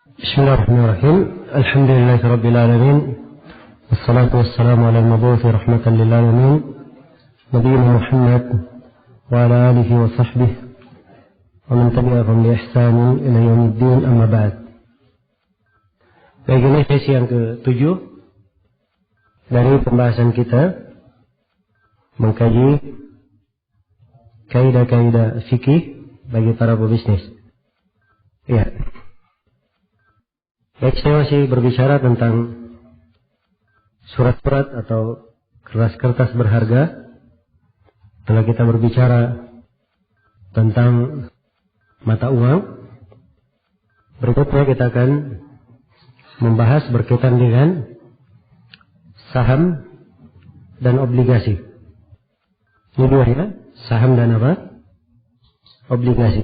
Bismillahirrahmanirrahim. Alhamdulillahirabbil alamin. Wassalatu wassalamu ala al-mabu'uthi rahmatan lil alamin. Nabiyyina Muhammad wa ala alihi wa sahbihi wa man tabi'ahum bi ihsanin ila yaumiddin, amma ba'd. Baik, ini sesi yang ke-7 dari pembahasan kita mengkaji kaidah-kaidah fikih bagi para pebisnis. Ya. Baik, saya masih berbicara tentang surat-surat atau kertas-kertas berharga. Setelah kita berbicara tentang mata uang, berikutnya kita akan membahas berkaitan dengan saham dan obligasi. Ini dua ya, saham dan apa? Obligasi.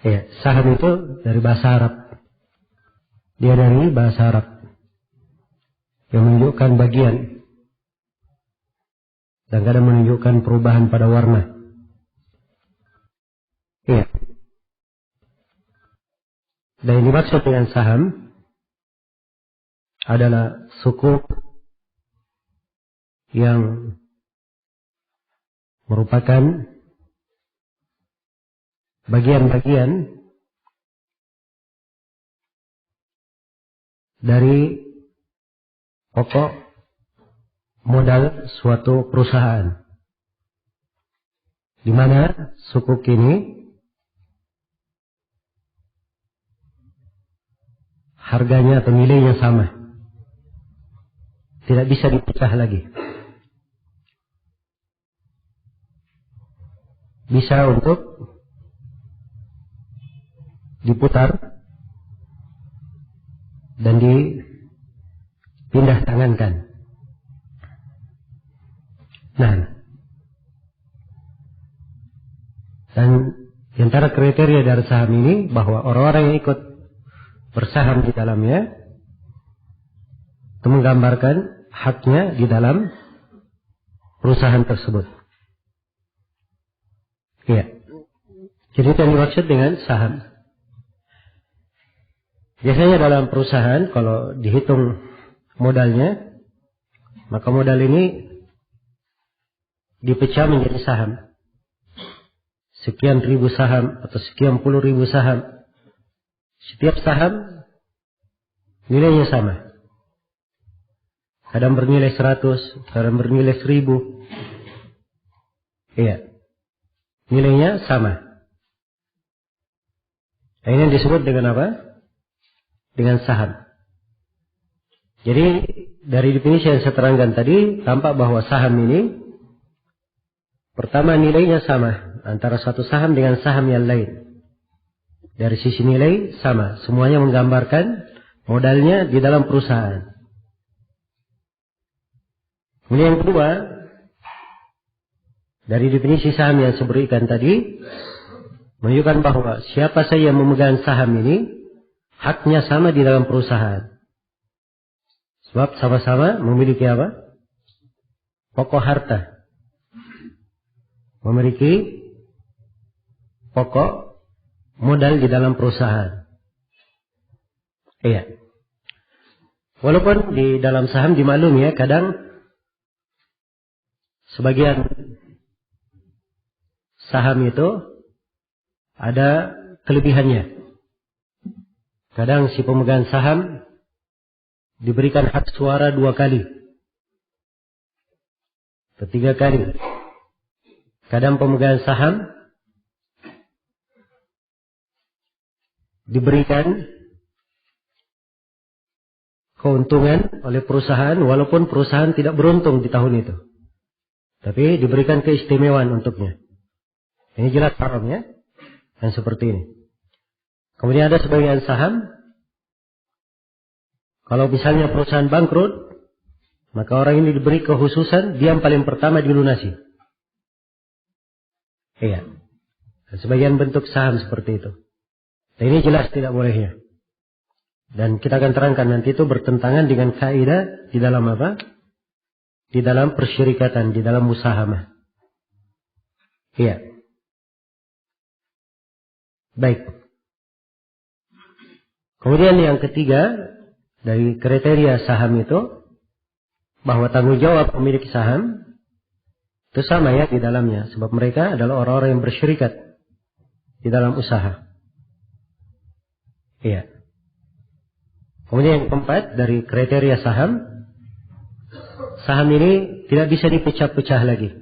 Ya, saham itu dari bahasa Arab. Dia dari bahasa Arab yang menunjukkan bagian dan kadang menunjukkan perubahan pada warna. Iya. Dan yang dimaksud dengan saham adalah suku yang merupakan bagian-bagian dari pokok modal suatu perusahaan, di mana sukuk ini harganya atau nilainya sama, tidak bisa dipecah lagi. Bisa untuk diputar dan dipindah tangankan. Nah, dan di antara kriteria dari saham ini bahwa orang-orang yang ikut bersaham di dalamnya itu menggambarkan haknya di dalam perusahaan tersebut. Iya. Jadi itu yang dimaksud dengan saham. Biasanya dalam perusahaan kalau dihitung modalnya, maka modal ini dipecah menjadi saham. Sekian ribu saham atau sekian puluh ribu saham. Setiap saham nilainya sama. Kadang bernilai 100, kadang bernilai 1000. Iya. Nilainya sama. Nah, ini disebut dengan apa? Dengan saham. Jadi dari definisi yang saya terangkan tadi tampak bahwa saham ini pertama nilainya sama antara satu saham dengan saham yang lain. Dari sisi nilai sama, semuanya menggambarkan modalnya di dalam perusahaan. Kemudian yang kedua, dari definisi saham yang saya berikan tadi menunjukkan bahwa siapa saja yang memegang saham ini haknya sama di dalam perusahaan. Sebab sama-sama memiliki apa? Pokok harta. Memiliki pokok modal di dalam perusahaan. Iya. Walaupun di dalam saham dimaklumi ya, kadang sebagian saham itu ada kelebihannya. Kadang si pemegang saham diberikan hak suara 2 kali, 3 kali. Kadang pemegang saham diberikan keuntungan oleh perusahaan walaupun perusahaan tidak beruntung di tahun itu. Tapi diberikan keistimewaan untuknya. Ini jelas haram ya. Dan seperti ini. Kemudian ada sebagian saham, kalau misalnya perusahaan bangkrut, maka orang ini diberi kekhususan, dia yang paling pertama dilunasi. Iya. Dan sebagian bentuk saham seperti itu. Dan ini jelas tidak bolehnya. Dan kita akan terangkan nanti itu bertentangan dengan kaidah di dalam apa? Di dalam persyirikatan, di dalam musahamah. Iya. Baik. Kemudian yang ketiga dari kriteria saham itu bahwa tanggung jawab pemilik saham itu sama ya di dalamnya, sebab mereka adalah orang-orang yang bersyirikat di dalam usaha. Iya. Kemudian yang keempat dari kriteria saham, saham ini tidak bisa dipecah-pecah lagi.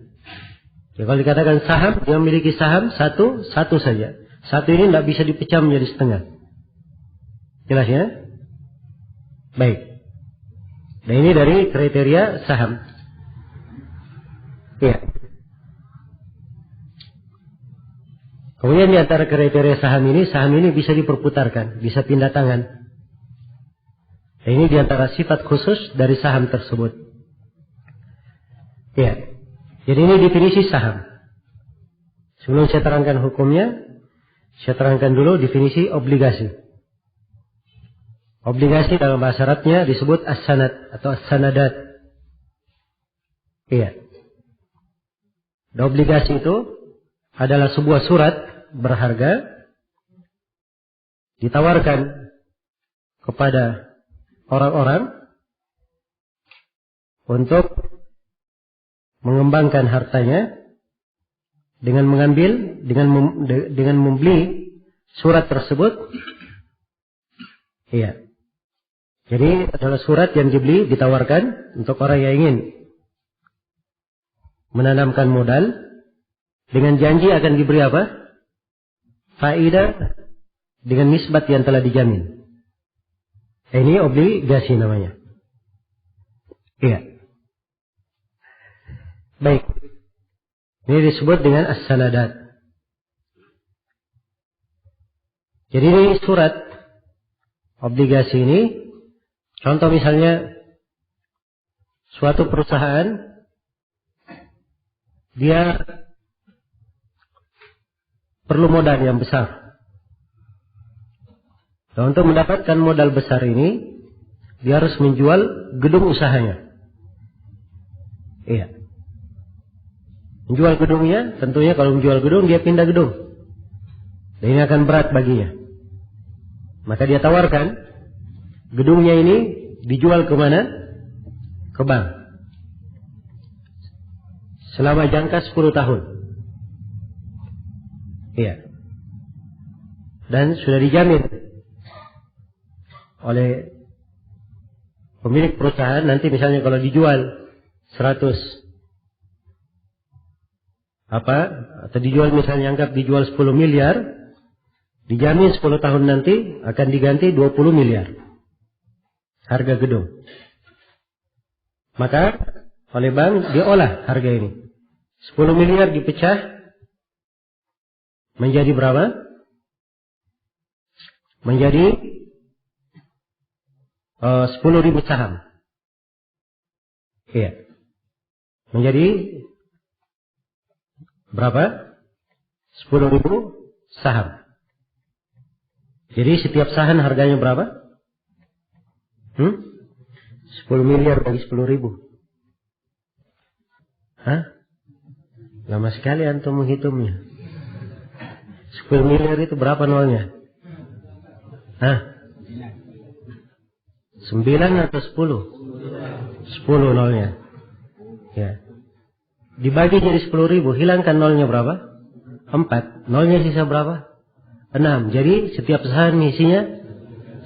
Ya, kalau dikatakan saham, dia memiliki saham satu saja. Satu ini tidak bisa dipecah menjadi setengah. Jelas ya? Baik. Nah ini dari kriteria saham. Ya. Kemudian di antara kriteria saham ini bisa diperputarkan, bisa pindah tangan. Nah, ini di antara sifat khusus dari saham tersebut. Ya. Jadi ini definisi saham. Sebelum saya terangkan hukumnya, saya terangkan dulu definisi obligasi. Obligasi dalam bahasa Arabnya disebut as-sanad atau as-sanadat. Iya. Dan obligasi itu adalah sebuah surat berharga ditawarkan kepada orang-orang untuk mengembangkan hartanya dengan dengan membeli surat tersebut. Iya. Jadi adalah surat yang dibeli, ditawarkan untuk orang yang ingin menanamkan modal dengan janji akan diberi apa? Faedah dengan nisbat yang telah dijamin. Ini obligasi namanya. Iya. Baik. Ini disebut dengan as-sanadat. Jadi ini surat obligasi ini, contoh misalnya suatu perusahaan dia perlu modal yang besar. Dan untuk mendapatkan modal besar ini, dia harus menjual gedung usahanya. Iya. Menjual gedungnya, tentunya kalau menjual gedung, dia pindah gedung. Dan ini akan berat baginya. Maka dia tawarkan, gedungnya ini dijual kemana? Ke bank. Selama jangka 10 tahun. Iya. Dan sudah dijamin oleh pemilik perusahaan, nanti misalnya kalau dijual 100 atau dijual misalnya anggap dijual 10 miliar, dijamin 10 tahun nanti akan diganti 20 miliar harga gedung. Maka oleh bank diolah harga ini. 10 miliar dipecah menjadi berapa? Menjadi 10.000 saham. Iya. Menjadi berapa? 10.000 saham. Jadi setiap saham harganya berapa? 10 miliar bagi 10.000. Hah? Lama sekali antum menghitungnya. 10 miliar itu berapa nolnya? Hah? 9 atau 10? 10 nolnya. Ya. Dibagi jadi 10.000, hilangkan nolnya berapa? 4. Nolnya sisa berapa? 6. Jadi setiap saham isinya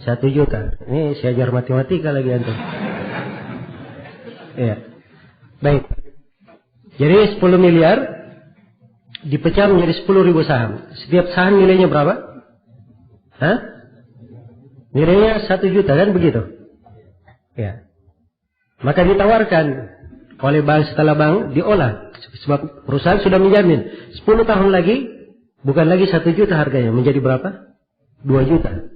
1 juta. Ini saya ajar matematika lagi antum. Iya. Baik. Jadi 10 miliar dipecah menjadi 10.000 saham. Setiap saham nilainya berapa? Hah? Nilainya 1 juta kan begitu? Ya. Maka ditawarkan oleh bank, setelah bank diolah. Sebab perusahaan sudah menjamin 10 tahun lagi bukan lagi 1 juta harganya, menjadi berapa? 2 juta.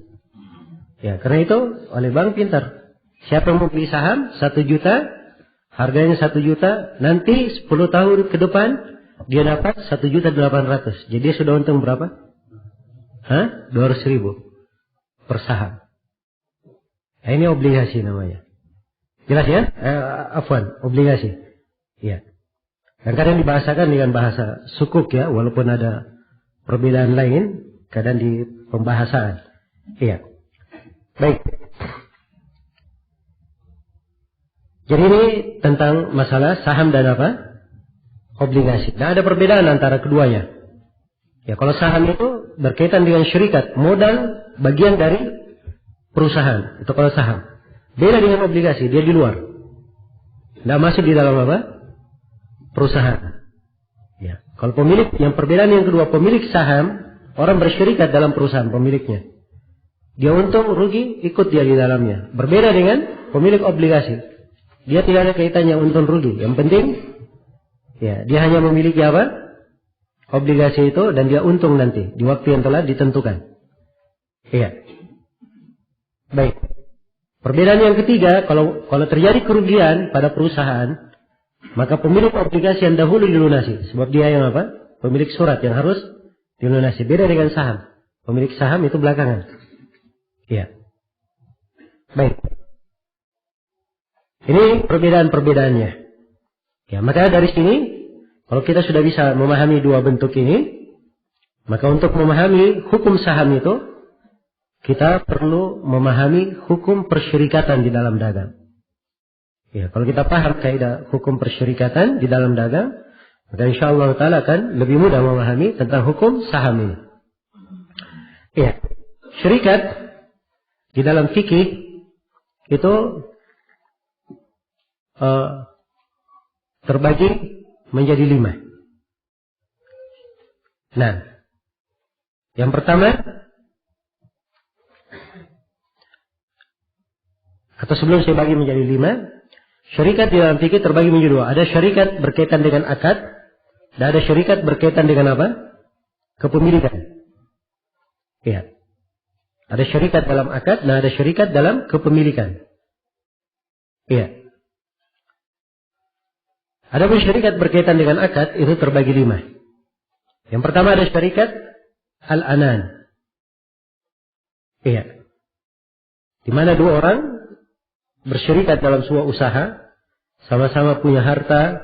Ya, karena itu oleh bank pintar. Siapa yang mau beli saham 1 juta, harganya 1 juta, nanti 10 tahun ke depan dia dapat 1.800.000. Jadi dia sudah untung berapa? 200.000 per saham. Nah, ini obligasi namanya. Jelas ya? Afwan, obligasi. Ya. Dan kadang dibahasakan dengan bahasa sukuk ya, walaupun ada perbedaan lain kadang di pembahasan. Iya. Baik. Jadi ini tentang masalah saham dan apa? Obligasi. Nah, ada perbedaan antara keduanya. Ya, kalau saham itu berkaitan dengan syarikat, modal bagian dari perusahaan. Itu kalau saham. Beda dengan obligasi, dia di luar. Tidak masuk di dalam apa? Perusahaan. Ya. Kalau pemilik, yang perbedaan yang kedua, pemilik saham, orang bersyarikat dalam perusahaan pemiliknya. Dia untung, rugi, ikut dia di dalamnya. Berbeda dengan pemilik obligasi. Dia tidak ada kaitannya untung rugi. Yang penting, ya, dia hanya memiliki apa? Obligasi itu dan dia untung nanti di waktu yang telah ditentukan. Iya. Baik. Perbedaan yang ketiga, kalau terjadi kerugian pada perusahaan, maka pemilik obligasi yang dahulu dilunasi, sebab dia yang apa? Pemilik surat yang harus dilunasi. Beda dengan saham. Pemilik saham itu belakangan. Iya. Baik. Ini perbedaan-perbedaannya. Ya, maka dari sini, kalau kita sudah bisa memahami dua bentuk ini, maka untuk memahami hukum saham itu, kita perlu memahami hukum persyarikatan di dalam dagang. Ya, kalau kita paham kaidah hukum persyarikatan di dalam dagang, maka insyaallah ta'ala akan lebih mudah memahami tentang hukum saham ini. Ya, syarikat di dalam fikih itu terbagi menjadi 5. Nah, yang pertama, atau sebelum saya bagi menjadi 5, syarikat di dalam fikih terbagi menjadi 2. Ada syarikat berkaitan dengan akad, dan ada syarikat berkaitan dengan apa? Kepemilikan. Ya. Ada syarikat dalam akad, dan ada syarikat dalam kepemilikan. Iya. Ada pun syarikat berkaitan dengan akad itu terbagi 5. Yang pertama ada syarikat al-anan. Iya. Di mana dua orang bersyarikat dalam sebuah usaha, sama-sama punya harta,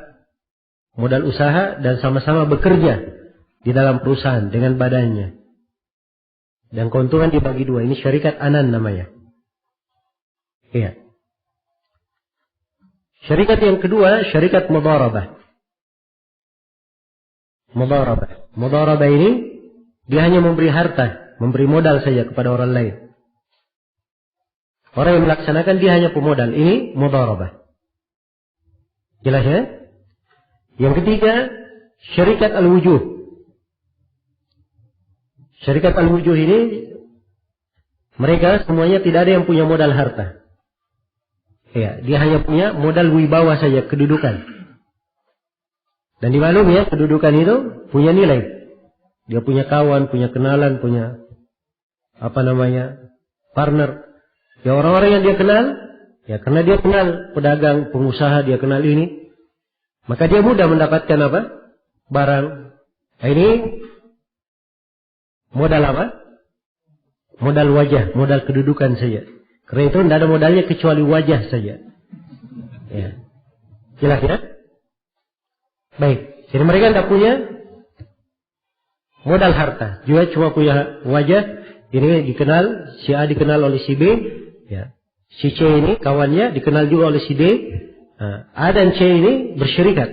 modal usaha, dan sama-sama bekerja di dalam perusahaan dengan badannya. Dan keuntungan dibagi 2. Ini syarikat anan namanya. Iya. Syarikat yang kedua, syarikat mudharabah. Mudharabah ini, dia hanya memberi harta, memberi modal saja kepada orang lain. Orang yang melaksanakan dia hanya pemodal. Ini mudharabah. Jelas ya? Yang ketiga, syarikat al-wujuh. Syarikat al-wujuh ini, mereka semuanya tidak ada yang punya modal harta. Ya, dia hanya punya modal wibawa saja, kedudukan. Dan dimaklumi ya, kedudukan itu punya nilai. Dia punya kawan, punya kenalan, punya partner. Ya, orang-orang yang dia kenal, ya karena dia kenal pedagang, pengusaha, dia kenal ini, maka dia mudah mendapatkan apa? Barang. Nah, ini modal apa? Modal wajah, modal kedudukan saja. Karena itu tidak ada modalnya kecuali wajah saja. Ya. Jelas ya? Baik. Jadi mereka tidak punya modal harta. Juga cuma punya wajah. Ini dikenal, si A dikenal oleh si B. Ya. Si C ini kawannya dikenal juga oleh si D. Nah, A dan C ini bersyarikat.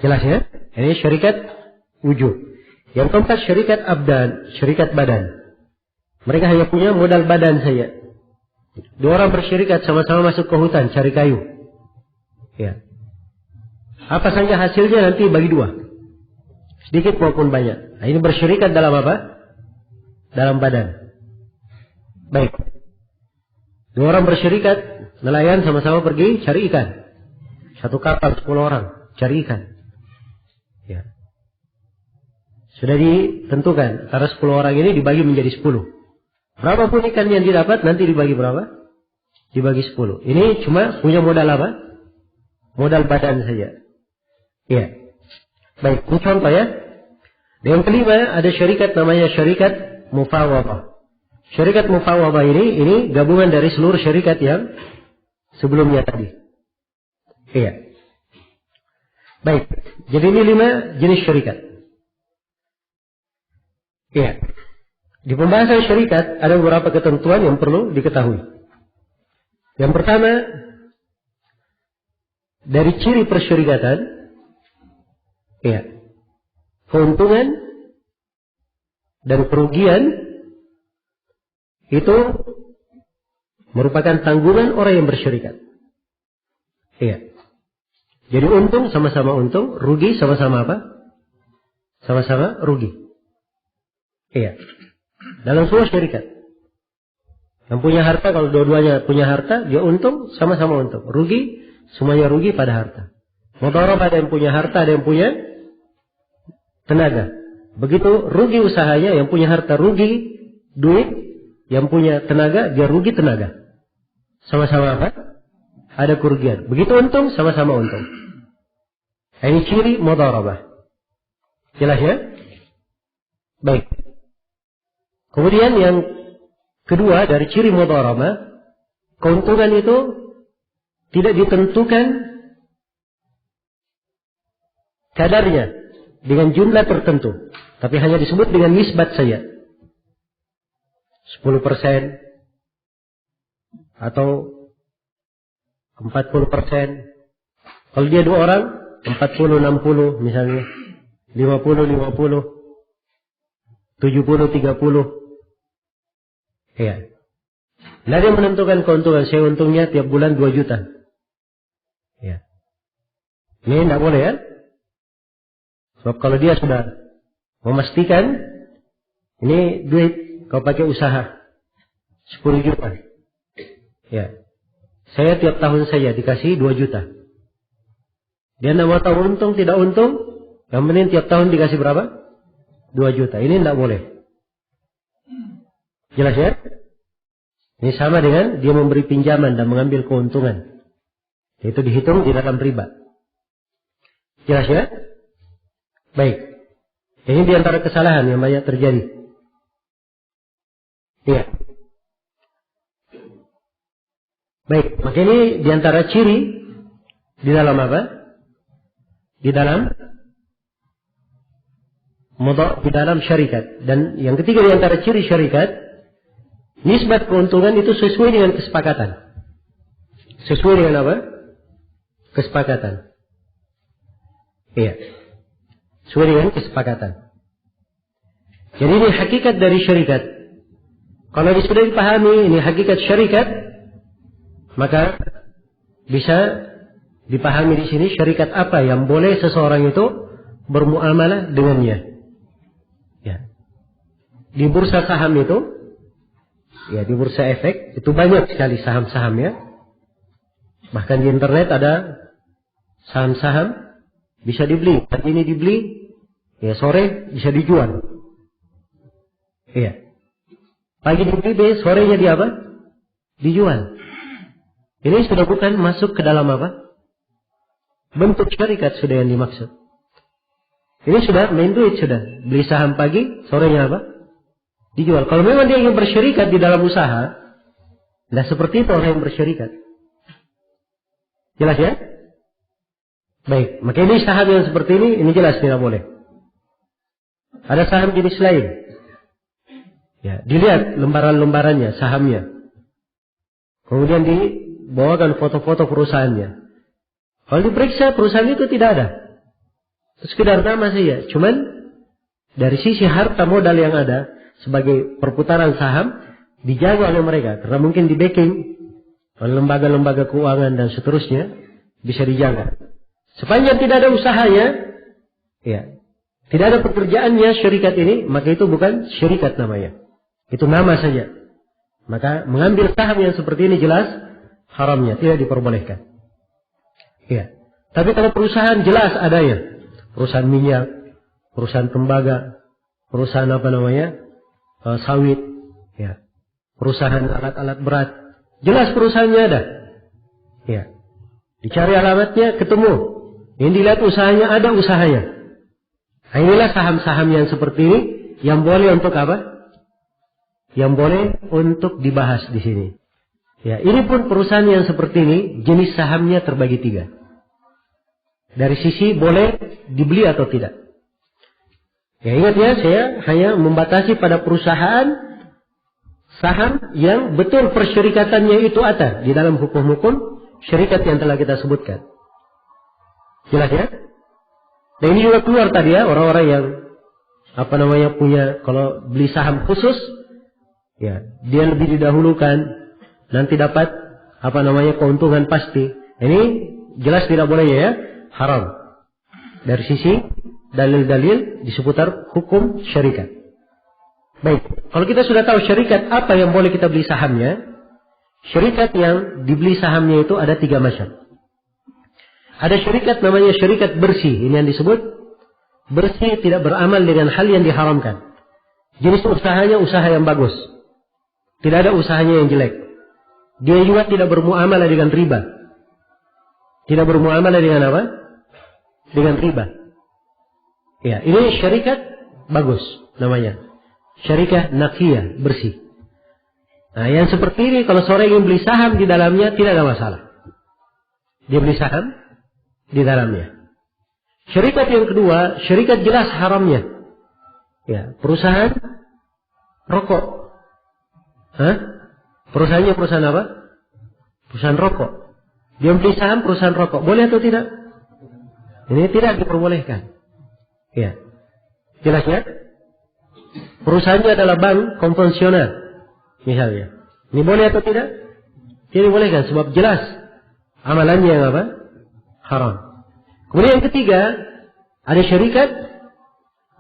Jelas ya? Ini syarikat wujud. Yang keempat syarikat abdan, syarikat badan. Mereka hanya punya modal badan saja. Dua orang bersyarikat sama-sama masuk ke hutan cari kayu. Ya. Apa saja hasilnya nanti bagi 2. Sedikit maupun banyak. Nah, ini bersyarikat dalam apa? Dalam badan. Baik. Dua orang bersyarikat, nelayan sama-sama pergi cari ikan. Satu kapal 10 orang cari ikan. Ya. Sudah ditentukan antara 10 orang ini dibagi menjadi 10. Berapapun ikan yang didapat nanti dibagi berapa? Dibagi 10. Ini cuma punya modal apa? Modal badan saja. Iya. Baik, ini contoh ya. Yang kelima ada syarikat namanya syarikat mufawwadah. Syarikat mufawwadah ini gabungan dari seluruh syarikat yang sebelumnya tadi. Iya. Baik. Jadi ini 5 jenis syarikat. Iya. di pembahasan syarikat ada beberapa ketentuan yang perlu diketahui. Yang pertama, dari ciri persyarikatan, ya, keuntungan dan kerugian itu merupakan tanggungan orang yang bersyarikat. Iya. Jadi untung sama-sama untung, rugi sama-sama apa? Sama-sama rugi. Iya. Dalam sebuah syarikat. Yang punya harta, kalau dua-duanya punya harta, dia untung, sama-sama untung. Rugi, semuanya rugi pada harta. Mudharabah, ada yang punya harta, ada yang punya tenaga. Begitu rugi usahanya, yang punya harta rugi duit, yang punya tenaga, dia rugi tenaga. Sama-sama apa? Ada kerugian. Begitu untung, sama-sama untung. Ini ciri mudharabah. Jelas ya? Baik. Kemudian yang kedua dari ciri mudharabah, keuntungan itu tidak ditentukan kadarnya dengan jumlah tertentu, tapi hanya disebut dengan nisbat saja. 10% atau 40%. Kalau dia dua orang, 40-60 misalnya, 50-50, 70-30. Ya. Tidak ada yang menentukan keuntungan. Saya untungnya tiap bulan 2 juta. Ya. Ini tidak boleh ya. Sebab kalau dia sudah memastikan ini duit kau pakai usaha 10 juta. Ya. Saya tiap tahun saya dikasih 2 juta. Dia tidak mau tahu untung tidak untung. Yang penting tiap tahun dikasih berapa? 2 juta. Ini tidak boleh. Jelas ya? Ini sama dengan dia memberi pinjaman dan mengambil keuntungan. Itu dihitung di dalam riba. Jelas ya? Baik. Ini diantara kesalahan yang banyak terjadi. Iya. Baik. Maka ini diantara ciri di dalam apa? Di dalam syarikat. Dan yang ketiga diantara ciri syarikat, nisbat keuntungan itu sesuai dengan kesepakatan. Sesuai dengan apa? Kesepakatan. Iya. Sesuai dengan kesepakatan. Jadi ini hakikat dari syarikat. Kalau sudah dipahami ini hakikat syarikat, maka bisa dipahami di sini syarikat apa yang boleh seseorang itu bermuamalah dengannya. Ya. Di bursa saham itu, ya di bursa efek itu banyak sekali saham-saham ya. Bahkan di internet ada saham-saham bisa dibeli. Pagi ini dibeli, ya sore bisa dijual. Iya. Pagi dibeli, sorenya di apa? Dijual. Ini sudah bukan masuk ke dalam apa? Bentuk syarikat sudah yang dimaksud. Ini sudah main duit sudah. Beli saham pagi, sorenya apa? Dijual. Kalau memang dia ingin bersyarikat di dalam usaha, tidak seperti itu orang yang bersyarikat. Jelas ya? Baik. Maka ini saham yang seperti ini jelas tidak boleh. Ada saham jenis lain. Ya, dilihat lembaran-lembarannya, sahamnya. Kemudian dibawakan foto-foto perusahaannya. Kalau diperiksa perusahaan itu tidak ada. Itu sekedar nama saja. Cuman dari sisi harta modal yang ada sebagai perputaran saham dijaga oleh mereka. Karena mungkin di backing oleh lembaga-lembaga keuangan dan seterusnya bisa dijaga. Sepanjang tidak ada usahanya, ya, tidak ada pekerjaannya syarikat ini, maka itu bukan syarikat namanya. Itu nama saja. Maka mengambil saham yang seperti ini jelas haramnya, tidak diperbolehkan. Ya. Tapi kalau perusahaan jelas adanya, perusahaan minyak, perusahaan tembaga, perusahaan sawit, ya, perusahaan alat-alat berat, jelas perusahaannya ada. Ya. Dicari alamatnya, ketemu. Yang dilihat usahanya, ada usahanya. Nah, inilah saham-saham yang seperti ini yang boleh untuk apa? Yang boleh untuk dibahas di sini. Ya, ini pun perusahaan yang seperti ini jenis sahamnya terbagi 3. Dari sisi boleh dibeli atau tidak. Ya ingat ya, saya hanya membatasi pada perusahaan saham yang betul persyarikatannya itu ada di dalam hukum-hukum syarikat yang telah kita sebutkan. Jelas ya? Dan ini juga keluar tadi ya, orang-orang yang punya, kalau beli saham khusus, ya dia lebih didahulukan, nanti dapat keuntungan pasti. Ini jelas tidak boleh ya, haram. Dari sisi dalil-dalil di seputar hukum syarikat. Baik, kalau kita sudah tahu syarikat apa yang boleh kita beli sahamnya, syarikat yang dibeli sahamnya itu ada 3 macam. Ada syarikat namanya syarikat bersih, ini yang disebut bersih, tidak beramal dengan hal yang diharamkan. Jenis usahanya usaha yang bagus, tidak ada usahanya yang jelek. Dia juga tidak bermuamalah dengan riba. Tidak bermuamalah dengan apa? Dengan riba. Ya, ini syarikat bagus namanya. Syarikat naqiyah, bersih. Nah, yang seperti ini kalau seorang ingin beli saham di dalamnya tidak ada masalah. Dia beli saham di dalamnya. Syarikat yang kedua, syarikat jelas haramnya. Ya, perusahaan rokok. Perusahaannya perusahaan apa? Perusahaan rokok. Dia beli saham perusahaan rokok. Boleh atau tidak? Ini tidak diperbolehkan. Ya. Jelas ya? Perusahaannya adalah bank konvensional. Misalnya. Ini boleh atau tidak? Tidak dibolehkan. Sebab jelas amalannya yang apa? Haram. Kemudian yang ketiga, ada syarikat.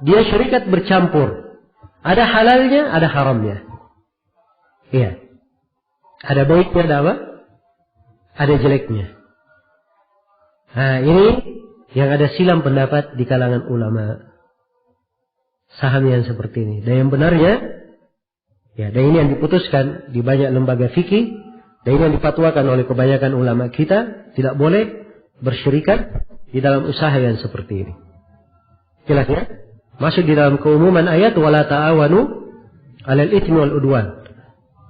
Dia syarikat bercampur. Ada halalnya, ada haramnya. Iya. Ada baiknya, ada apa? Ada jeleknya. Nah, ini yang ada silam pendapat di kalangan ulama. Saham yang seperti ini. Dan yang benarnya, ya, dan ini yang diputuskan di banyak lembaga fikih, dan ini yang dipatwakan oleh kebanyakan ulama kita, tidak boleh bersyarikat di dalam usaha yang seperti ini. Jelas ya? Masuk di dalam keumuman ayat wala ta'awanu 'alal itsmi wal udwan.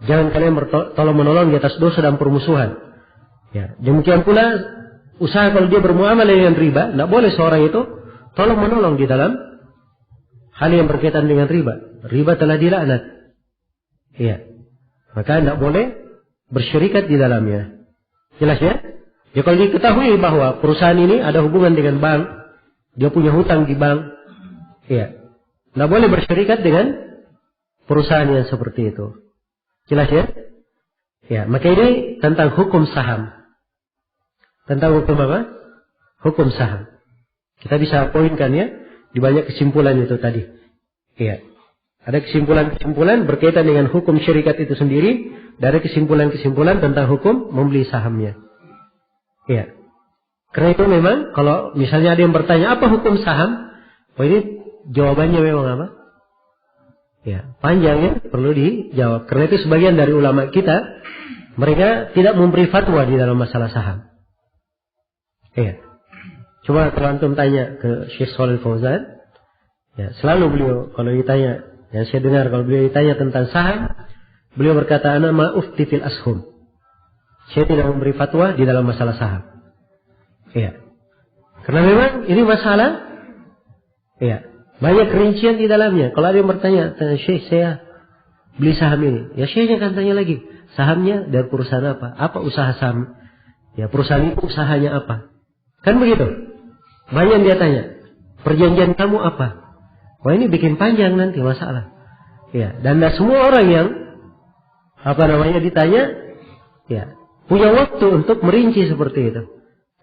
Jangan kalian tolong menolong di atas dosa dan permusuhan. Ya, demikian pula usaha kalau dia bermuamalah dengan riba, tidak boleh seorang itu tolong menolong di dalam hal yang berkaitan dengan riba. Riba telah dilaknat. Iya. Maka tidak boleh bersyarikat di dalamnya. Jelas ya? Ya kalau diketahui bahwa perusahaan ini ada hubungan dengan bank, dia punya hutang di bank, iya. Tidak boleh bersyarikat dengan perusahaan yang seperti itu. Jelas ya? Ya, maka ini tentang hukum saham. Tentang hukum apa? Hukum saham. Kita bisa poinkan ya di banyak kesimpulan itu tadi. Iya. Ada kesimpulan-kesimpulan berkaitan dengan hukum syarikat itu sendiri, dari kesimpulan-kesimpulan tentang hukum membeli sahamnya. Iya. Karena itu memang kalau misalnya ada yang bertanya apa hukum saham, ini jawabannya memang apa? Ya, panjang ya, perlu dijawab. Karena itu sebagian dari ulama kita, mereka tidak memberi fatwa di dalam masalah saham. Iya. Coba kalau antum tanya ke Syekh Shalih Fauzan, ya, selalu beliau kalau ditanya, yang saya dengar kalau beliau ditanya tentang saham, beliau berkata, ana ma ufti fil ashum. Saya tidak memberi fatwa di dalam masalah saham. Iya. Karena memang ini masalah, iya, banyak rincian di dalamnya. Kalau ada yang bertanya, Syekh saya beli saham ini, ya Syekhnya akan tanya lagi, sahamnya dari perusahaan apa? Apa usaha saham? Ya perusahaan itu usahanya apa? Kan begitu. Banyak dia tanya, perjanjian kamu apa? Wah ini bikin panjang nanti masalah. Ya, dan tidak semua orang yang ditanya, ya punya waktu untuk merinci seperti itu.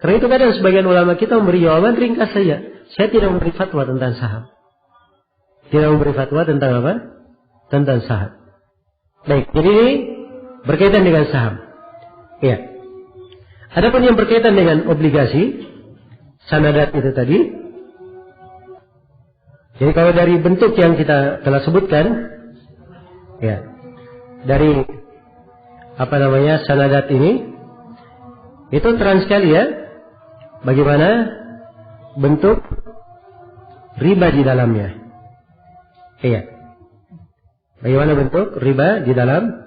Karena itu kadang sebagian ulama kita memberi jawaban ringkas saja. Saya tidak memberi fatwa tentang saham. Tidak memberi fatwa tentang apa? Tentang saham. Baik, jadi ini berkaitan dengan saham. Ya. Adapun yang berkaitan dengan obligasi, sanadat itu tadi. Jadi kalau dari bentuk yang kita telah sebutkan, ya, dari sanadat ini, itu terang sekali ya, bagaimana bentuk riba di dalamnya. Iya. Bagaimana bentuk riba di dalam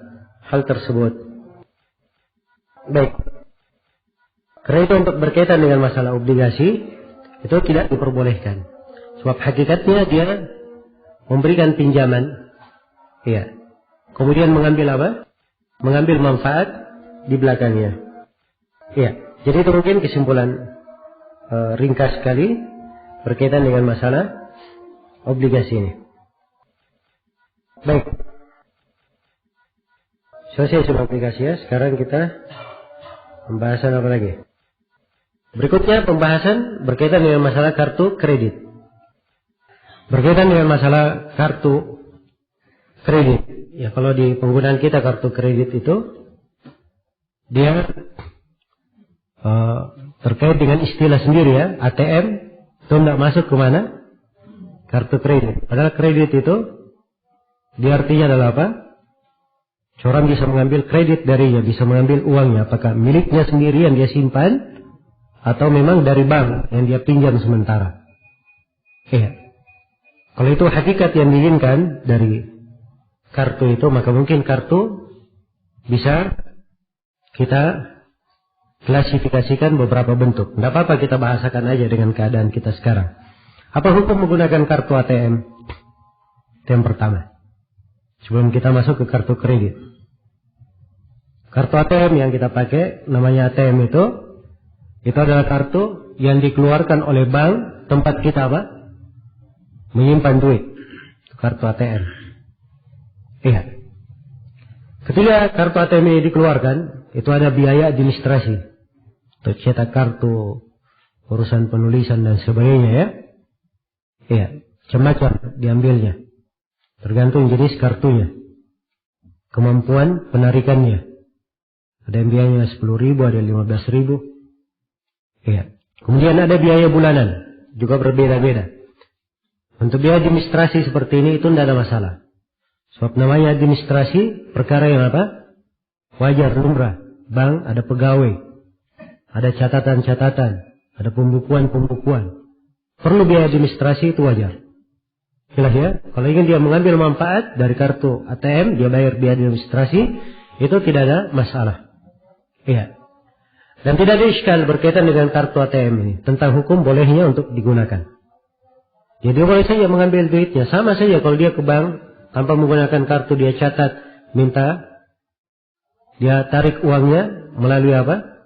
hal tersebut. Baik. Karena itu untuk berkaitan dengan masalah obligasi, itu tidak diperbolehkan. Sebab hakikatnya dia memberikan pinjaman, ya, kemudian mengambil apa? Mengambil manfaat di belakangnya. Ya, jadi itu mungkin kesimpulan ringkas sekali berkaitan dengan masalah obligasi ini. Baik, selesai sudah obligasi ya. Sekarang kita pembahasan apa lagi? Berikutnya pembahasan berkaitan dengan masalah kartu kredit. Berkaitan dengan masalah kartu kredit. Ya, kalau di penggunaan kita kartu kredit itu dia terkait dengan istilah sendiri ya, ATM itu tidak masuk ke mana? Kartu kredit. Padahal kredit itu dia artinya adalah apa? Seorang bisa mengambil kredit darinya, bisa mengambil uangnya, apakah miliknya sendiri yang dia simpan atau memang dari bank yang dia pinjam sementara. Iya. Kalau itu hakikat yang diinginkan dari kartu itu, maka mungkin kartu bisa kita klasifikasikan beberapa bentuk. Tidak apa-apa kita bahasakan aja dengan keadaan kita sekarang. Apa hukum menggunakan kartu ATM? Itu yang pertama. Sebelum kita masuk ke kartu kredit. Kartu ATM yang kita pakai, namanya ATM itu adalah kartu yang dikeluarkan oleh bank tempat kita apa? Menyimpan duit. Kartu ATM. Iya. Ketika kartu ATM ini dikeluarkan, itu ada biaya administrasi. Untuk cetak kartu, urusan penulisan dan sebagainya ya. Iya, macam-macam diambilnya. Tergantung jenis kartunya. Kemampuan penarikannya. Ada yang biayanya 10.000, ada yang 15.000. Iya. Kemudian ada biaya bulanan, juga berbeda-beda. Untuk biaya administrasi seperti ini itu tidak ada masalah. Sebab namanya administrasi perkara yang apa? Wajar, lumrah. Bank ada pegawai, ada catatan-catatan, ada pembukuan-pembukuan. Perlu biaya administrasi itu wajar. Jelas ya? Kalau ingin dia mengambil manfaat dari kartu ATM, dia bayar biaya administrasi, itu tidak ada masalah. Iya. Dan tidak ada iskal berkaitan dengan kartu ATM ini. Tentang hukum bolehnya untuk digunakan. Jadi boleh saja mengambil duitnya. Sama saja kalau dia ke bank, tanpa menggunakan kartu dia catat, minta, dia tarik uangnya melalui apa?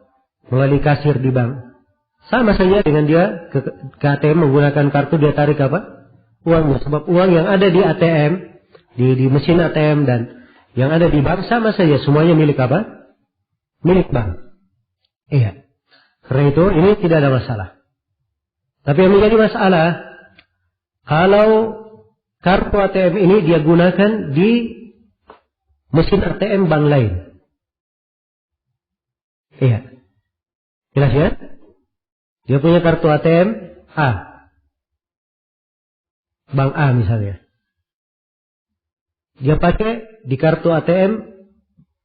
Melalui kasir di bank. Sama saja dengan dia ke ATM menggunakan kartu, dia tarik apa? Uangnya. Sebab uang yang ada di ATM, di mesin ATM dan yang ada di bank sama saja. Semuanya milik apa? Milik bank. Iya. Karena itu ini tidak ada masalah. Tapi yang menjadi masalah, kalau kartu ATM ini dia gunakan di mesin ATM bank lain. Iya. Jelas ya? Dia punya kartu ATM A. Bank A misalnya. Dia pakai di kartu ATM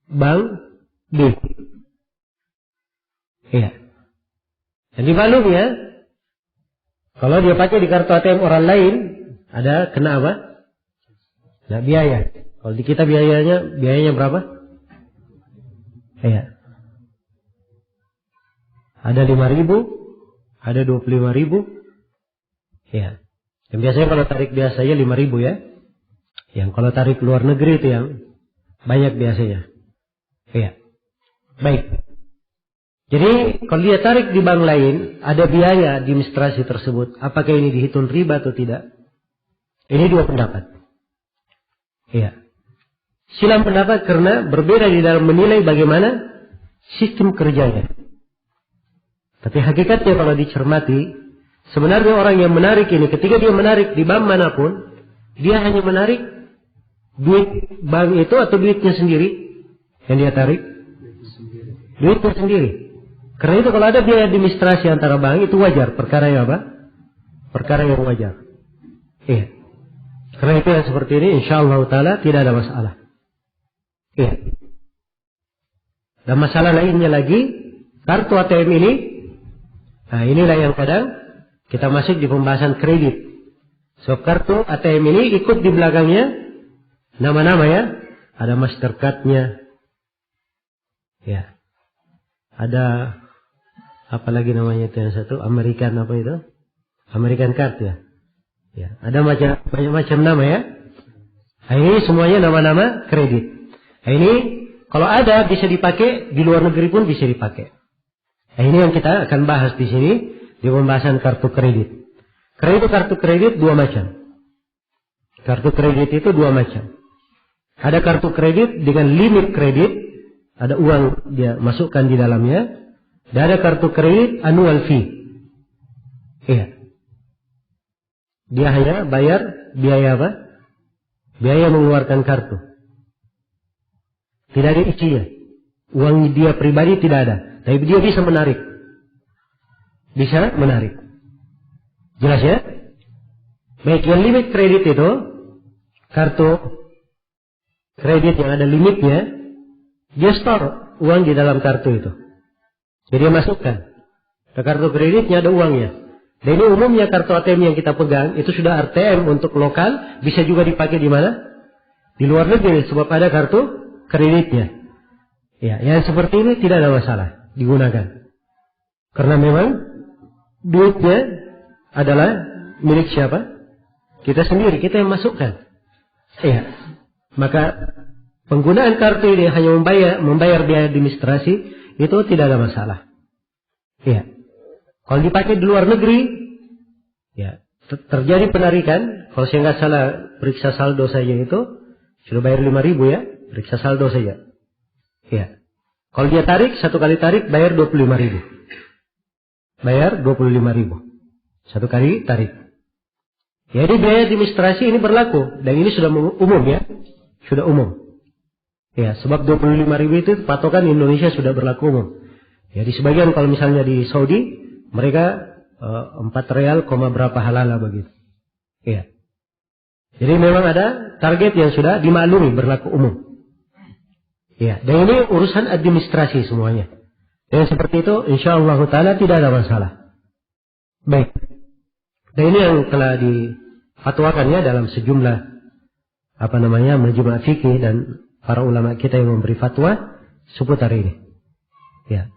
bank B. Iya. Dan di malumnya, kalau dia pakai di kartu ATM orang lain, ada kena apa? Nah, biaya. Kalau di kita biayanya berapa? Iya. Ada 5.000, ada 25.000. Ya. Yang biasanya kalau tarik biasanya 5.000 ya. Yang kalau tarik luar negeri itu yang banyak biasanya. Ya. Baik. Jadi kalau dia tarik di bank lain, ada biaya administrasi tersebut. Apakah ini dihitung riba atau tidak? Ini dua pendapat. Ya. Silang pendapat karena berbeda di dalam menilai bagaimana sistem kerjanya. Tapi hakikatnya kalau dicermati, sebenarnya orang yang menarik ini, ketika dia menarik di bank manapun, dia hanya menarik duit bank itu atau duitnya sendiri yang dia tarik? Duitnya sendiri. Karena itu kalau ada biaya administrasi antara bank itu wajar. Perkara yang apa? Perkara yang wajar. Iya. Karena itu yang seperti ini, insyaallah ta'ala tidak ada masalah. Iya. Dan masalah lainnya lagi, kartu ATM ini, nah inilah yang kadang kita masuk di pembahasan kredit. So kartu ATM ini ikut di belakangnya nama-nama ya. Ada Mastercard-nya. Ya. Ada apa lagi namanya itu yang satu? American apa itu? American Card ya. Ya, ada banyak macam nama ya. Nah, ini semuanya nama-nama kredit. Nah, ini kalau ada bisa dipakai di luar negeri pun bisa dipakai. Nah, ini yang kita akan bahas di sini di pembahasan kartu kredit. Kartu kredit dua macam. Kartu kredit itu dua macam. Ada kartu kredit dengan limit kredit, ada uang dia masukkan di dalamnya. Dan ada kartu kredit annual fee. Iya. Dia hanya bayar biaya apa? Biaya mengeluarkan kartu. Tidak ada isinya. Uang dia pribadi tidak ada. Tapi dia bisa menarik. Bisa menarik. Jelas ya? Baik, yang limit kredit itu, kartu kredit yang ada limitnya, dia store uang di dalam kartu itu. Jadi dia masukkan. Ke kartu kreditnya ada uangnya. Dan ini umumnya kartu ATM yang kita pegang, itu sudah ATM untuk lokal, bisa juga dipakai di mana? Di luar negeri, sebab ada kartu kreditnya. Ya, yang seperti ini tidak ada masalah digunakan. Karena memang duitnya adalah milik siapa? Kita sendiri, kita yang masukkan. Ya, maka penggunaan kartu ini hanya membayar biaya administrasi, itu tidak ada masalah. Ya. Kalau dipakai di luar negeri, ya terjadi penarikan. Kalau saya nggak salah, periksa saldo saja itu sudah bayar 5.000 ya, periksa saldo saja. Ya. Kalau dia tarik, satu kali tarik bayar 25.000. Bayar 25.000. Satu kali tarik. Jadi biaya administrasi ini berlaku dan ini sudah umum ya, sudah umum. Ya, sebab 25.000 itu patokan Indonesia sudah berlaku umum. Ya, di sebagian kalau misalnya di Saudi mereka 4 real, berapa halala begitu. Iya. Jadi memang ada target yang sudah dimaklumi berlaku umum. Iya. Dan ini urusan administrasi semuanya. Dan seperti itu insyaallah ta'ala tidak ada masalah. Baik. Dan ini yang telah difatwakannya dalam sejumlah majma' fikih dan para ulama kita yang memberi fatwa seputar ini. Ya.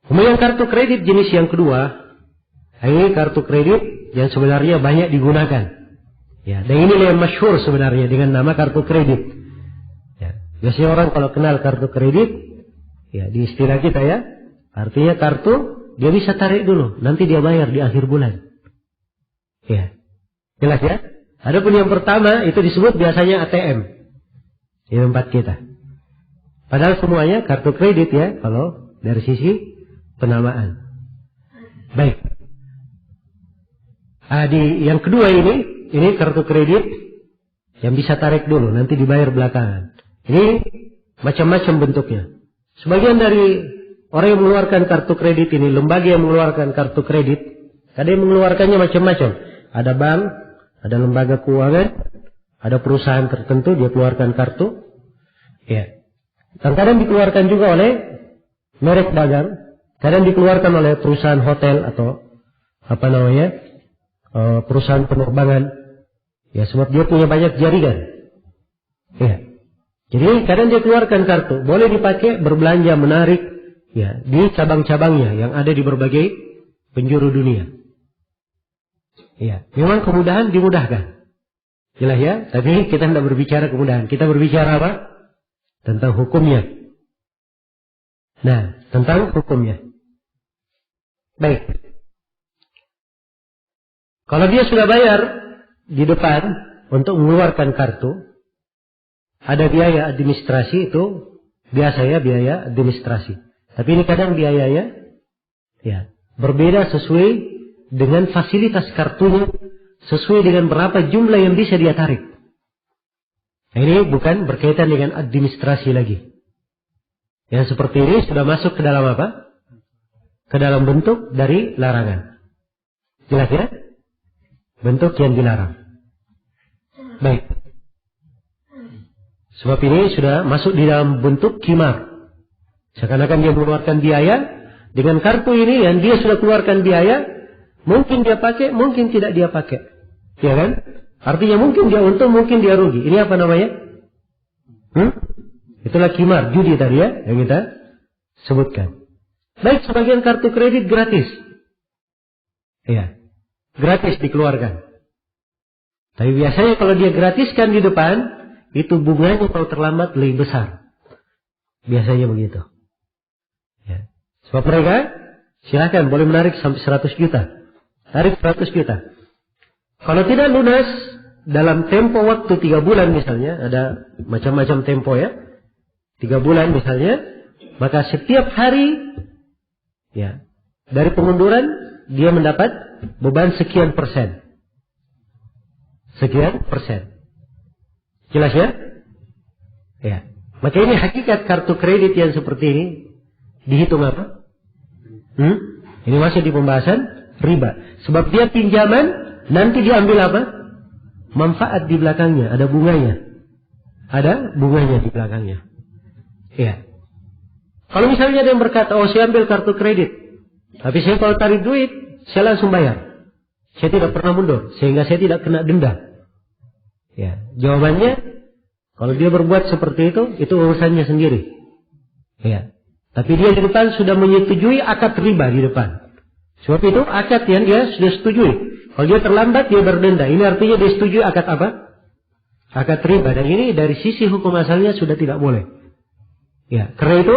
Kemudian kartu kredit jenis yang kedua, ini kartu kredit yang sebenarnya banyak digunakan. Ya, dan ini yang masyhur sebenarnya dengan nama kartu kredit. Ya, biasanya orang kalau kenal kartu kredit, ya di istilah kita ya, artinya kartu dia bisa tarik dulu, nanti dia bayar di akhir bulan. Ya, jelas ya. Adapun yang pertama itu disebut biasanya ATM di tempat kita. Padahal semuanya kartu kredit ya, kalau dari sisi penamaan. Baik. Yang kedua ini kartu kredit yang bisa tarik dulu, nanti dibayar belakangan. Ini macam-macam bentuknya. Sebagian dari orang yang mengeluarkan kartu kredit ini, lembaga yang mengeluarkan kartu kredit, ada yang mengeluarkannya macam-macam. Ada bank, ada lembaga keuangan, ada perusahaan tertentu dia keluarkan kartu. Ya. Kadang dikeluarkan juga oleh merek dagang, kadang dikeluarkan oleh perusahaan hotel atau perusahaan penerbangan. Ya, sebab dia punya banyak jaringan. Ya. Jadi kadang dia keluarkan kartu, boleh dipakai berbelanja, menarik, ya, di cabang-cabangnya yang ada di berbagai penjuru dunia. Ya, memang kemudahan dimudahkan. Jelas ya, tapi kita tidak berbicara kemudahan, kita berbicara apa? Tentang hukumnya. Nah, tentang hukumnya. Baik. Kalau dia sudah bayar di depan untuk mengeluarkan kartu, ada biaya administrasi itu biasa ya, biaya administrasi. Tapi ini kadang biayanya ya berbeda sesuai dengan fasilitas kartunya, sesuai dengan berapa jumlah yang bisa dia tarik. Nah, ini bukan berkaitan dengan administrasi lagi. Yang seperti ini sudah masuk ke dalam apa? Ke dalam bentuk dari larangan. Jelas ya? Bentuk yang dilarang. Baik. Sebab ini sudah masuk di dalam bentuk qimar. Seakan-akan dia mengeluarkan biaya. Dengan kartu ini yang dia sudah keluarkan biaya, mungkin dia pakai, mungkin tidak dia pakai. Ya kan? Artinya mungkin dia untung, mungkin dia rugi. Ini apa namanya? Itulah qimar, judi tadi ya, yang kita sebutkan. Baik, sebagian kartu kredit gratis. Ya, gratis dikeluarkan. Tapi biasanya kalau dia gratiskan di depan, itu bunganya kalau terlambat lebih besar. Biasanya begitu. Ya. Sebab mereka silakan boleh menarik sampai 100 juta. Tarik 100 juta. Kalau tidak lunas dalam tempo waktu 3 bulan misalnya, ada macam-macam tempo ya. 3 bulan misalnya, maka setiap hari ya, dari pengunduran dia mendapat beban sekian persen. Sekian persen. Jelas ya? Ya. Maka ini hakikat kartu kredit yang seperti ini dihitung apa? Ini masih di pembahasan riba. Sebab dia pinjaman, nanti diambil apa? Manfaat di belakangnya, ada bunganya. Ada bunganya di belakangnya. Ya. Kalau misalnya ada yang berkata, oh saya ambil kartu kredit, tapi saya kalau tarik duit, saya langsung bayar. Saya tidak pernah mundur, sehingga saya tidak kena denda. Ya, jawabannya, kalau dia berbuat seperti itu urusannya sendiri. Ya. Tapi dia di depan sudah menyetujui akad riba di depan. Sebab itu akad yang dia sudah setujui. Kalau dia terlambat, dia berdenda. Ini artinya dia setujui akad apa? Akad riba. Dan ini dari sisi hukum asalnya sudah tidak boleh. Ya, karena itu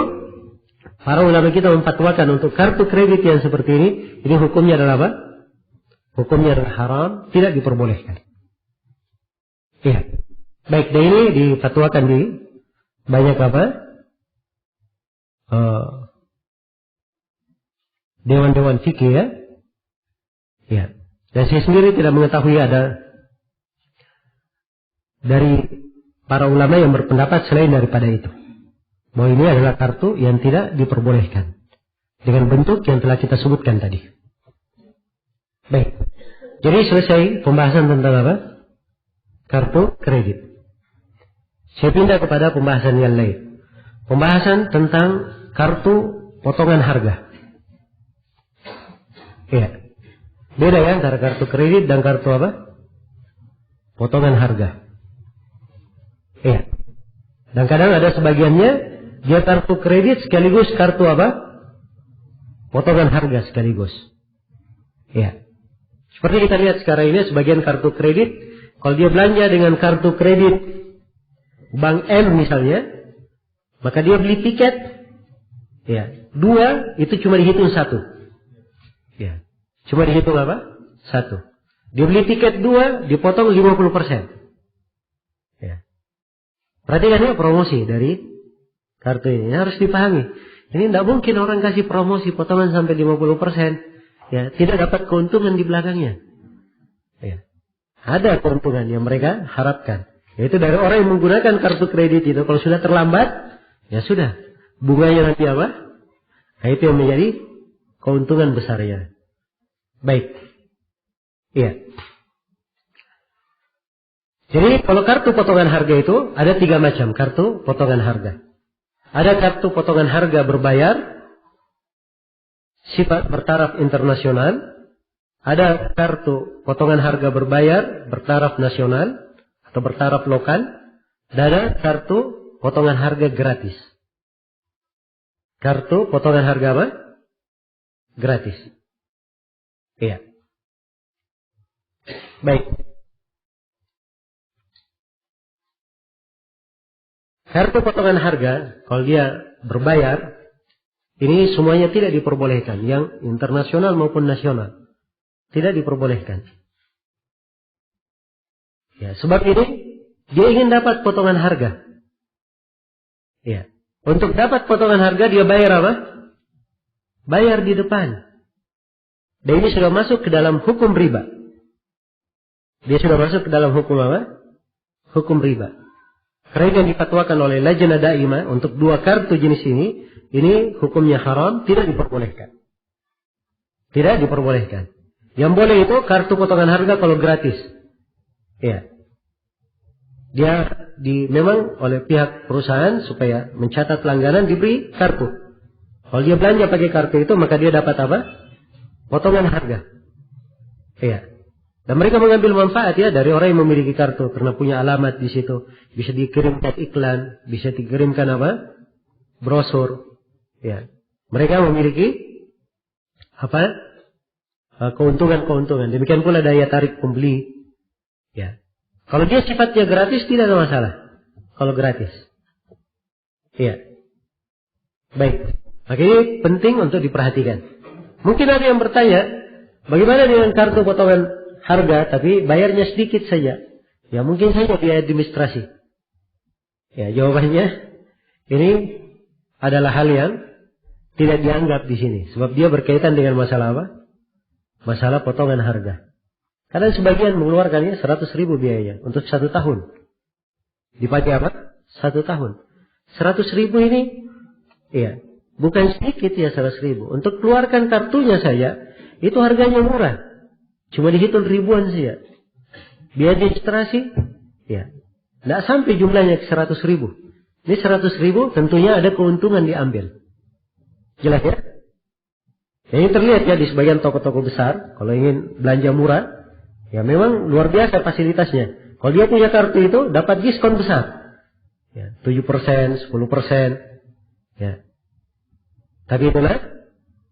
para ulama kita memfatwakan untuk kartu kredit yang seperti ini hukumnya adalah apa? Hukumnya adalah haram, tidak diperbolehkan. Ya. Baik, dan ini difatwakan di banyak apa? Dewan-dewan fikih ya. Ya. Dan saya sendiri tidak mengetahui ada dari para ulama yang berpendapat selain daripada itu. Bahwa ini adalah kartu yang tidak diperbolehkan. Dengan bentuk yang telah kita sebutkan tadi. Baik. Jadi selesai pembahasan tentang apa? Kartu kredit. Saya pindah kepada pembahasan yang lain. Pembahasan tentang kartu potongan harga. Ya. Beda ya antara kartu kredit dan kartu apa? Potongan harga. Ya. Dan kadang ada sebagiannya dia kartu kredit sekaligus kartu apa? Potongan harga sekaligus. Ya. Seperti kita lihat sekarang ini sebagian kartu kredit, kalau dia belanja dengan kartu kredit Bank M misalnya, maka dia beli tiket, ya, 2 itu cuma dihitung 1. Ya. Cuma dihitung apa? 1. Dia beli tiket 2, dipotong 50%. Ya. Perhatikan ini promosi dari kartu ini. Harus dipahami. Ini tidak mungkin orang kasih promosi potongan sampai 50%. Ya, tidak dapat keuntungan di belakangnya. Ya. Ada keuntungan yang mereka harapkan. Yaitu dari orang yang menggunakan kartu kredit itu. Kalau sudah terlambat, ya sudah. Bunganya nanti apa? Nah, itu yang menjadi keuntungan besarnya. Baik. Iya. Jadi kalau kartu potongan harga itu ada 3 macam kartu potongan harga. Ada kartu potongan harga berbayar, sifat bertaraf internasional. Ada kartu potongan harga berbayar, bertaraf nasional atau bertaraf lokal. Dan ada kartu potongan harga gratis. Kartu potongan harga apa? Gratis. Iya. Baik. Kartu potongan harga, kalau dia berbayar, ini semuanya tidak diperbolehkan. Yang internasional maupun nasional. Tidak diperbolehkan. Ya, sebab ini dia ingin dapat potongan harga. Ya. Untuk dapat potongan harga dia bayar apa? Bayar di depan. Dan ini sudah masuk ke dalam hukum riba. Dia sudah masuk ke dalam hukum apa? Hukum riba. Karena yang difatwakan oleh Lajnah Daimah untuk 2 kartu jenis ini hukumnya haram, tidak diperbolehkan. Tidak diperbolehkan. Yang boleh itu kartu potongan harga kalau gratis. Ya. Dia memang oleh pihak perusahaan supaya mencatat langganan diberi kartu. Kalau dia belanja pakai kartu itu maka dia dapat apa? Potongan harga. Ya. Dan mereka mengambil manfaat ya dari orang yang memiliki kartu karena punya alamat di situ, bisa dikirimkan iklan, bisa dikirimkan apa? Brosur. Ya. Mereka memiliki apa? Keuntungan-keuntungan. Demikian pula daya tarik pembeli. Ya. Kalau dia sifatnya gratis tidak ada masalah. Kalau gratis. Iya. Baik. Maka ini penting untuk diperhatikan. Mungkin ada yang bertanya, bagaimana dengan kartu potongan harga tapi bayarnya sedikit saja? Ya mungkin saja biaya administrasi. Ya jawabannya ini adalah hal yang tidak dianggap di sini. Sebab dia berkaitan dengan masalah apa? Masalah potongan harga. Karena sebagian mengeluarkannya 100.000 biayanya untuk 1 tahun. Dipakai apa? 1 tahun. 100.000 ini, iya, bukan sedikit ya 100.000. Untuk keluarkan kartunya saja, itu harganya murah. Cuma dihitung ribuan saja. Biaya administrasi, ya, tidak sampai jumlahnya ke 100.000. Ini 100.000 tentunya ada keuntungan diambil. Jelas ya? Ini terlihat ya di sebagian toko-toko besar, kalau ingin belanja murah, ya memang luar biasa fasilitasnya. Kalau dia punya kartu itu dapat diskon besar. Ya, 7%, 10%. Ya. Tapi itulah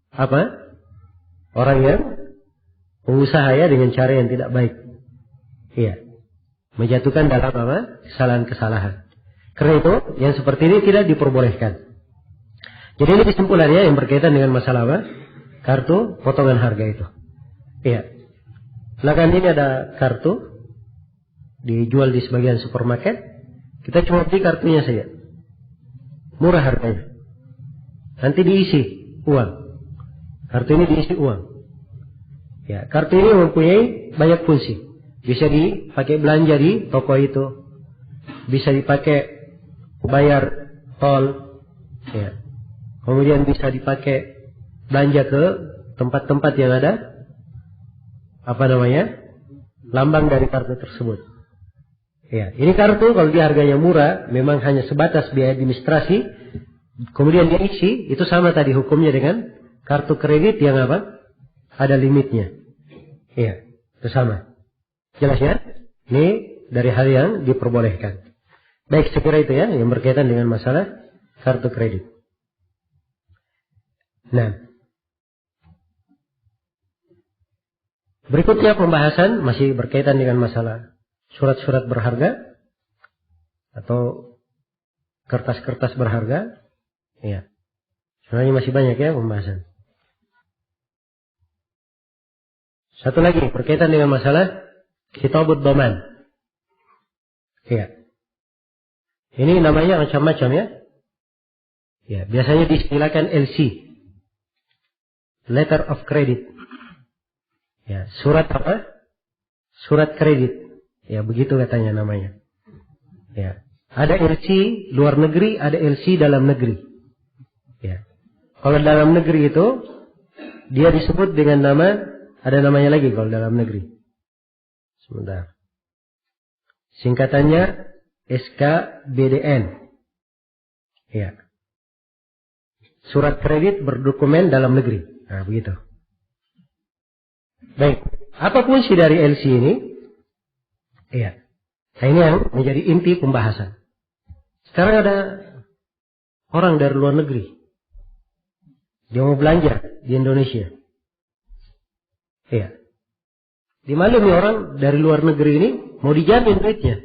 apa? Orang yang pengusaha ya dengan cara yang tidak baik. Iya. Menjatuhkan dalam apa? Kesalahan-kesalahan. Karena itu yang seperti ini tidak diperbolehkan. Jadi ini kesimpulannya yang berkaitan dengan masalah apa? Kartu potongan harga itu. Iya. Belakang ini ada kartu dijual di sebagian supermarket. Kita cuma beli kartunya saja. Murah harganya. Nanti diisi uang. Kartu ini diisi uang. Ya, kartu ini mempunyai banyak fungsi. Bisa dipakai belanja di toko itu. Bisa dipakai bayar tol. Ya. Kemudian bisa dipakai belanja ke tempat-tempat yang ada lambang dari kartu tersebut. Ya, ini kartu kalau dia harganya murah, memang hanya sebatas biaya administrasi, kemudian dia isi, itu sama tadi hukumnya dengan kartu kredit yang apa? Ada limitnya. Iya, itu sama. Jelas ya? Ini dari hal yang diperbolehkan. Baik, sekira itu ya, yang berkaitan dengan masalah kartu kredit. Nah, berikutnya pembahasan masih berkaitan dengan masalah surat-surat berharga atau kertas-kertas berharga. Ya, sebenarnya masih banyak ya pembahasan. Satu lagi berkaitan dengan masalah kitabud dhaman. Ya, ini namanya macam-macam ya. Ya, biasanya diistilahkan LC, letter of credit. Ya, surat apa? Surat kredit. Ya, begitu katanya namanya. Ya, ada LC luar negeri, ada LC dalam negeri. Ya. Kalau dalam negeri itu dia disebut dengan nama, ada namanya lagi kalau dalam negeri. Sebentar. Singkatannya SKBDN. Ya. Surat kredit berdokumen dalam negeri. Nah, begitu. Baik, apa fungsi dari LC ini? Iya. Nah, ini yang menjadi inti pembahasan. Sekarang ada orang dari luar negeri. Dia mau belanja di Indonesia. Iya. Dimaklumi orang dari luar negeri ini mau dijamin duitnya.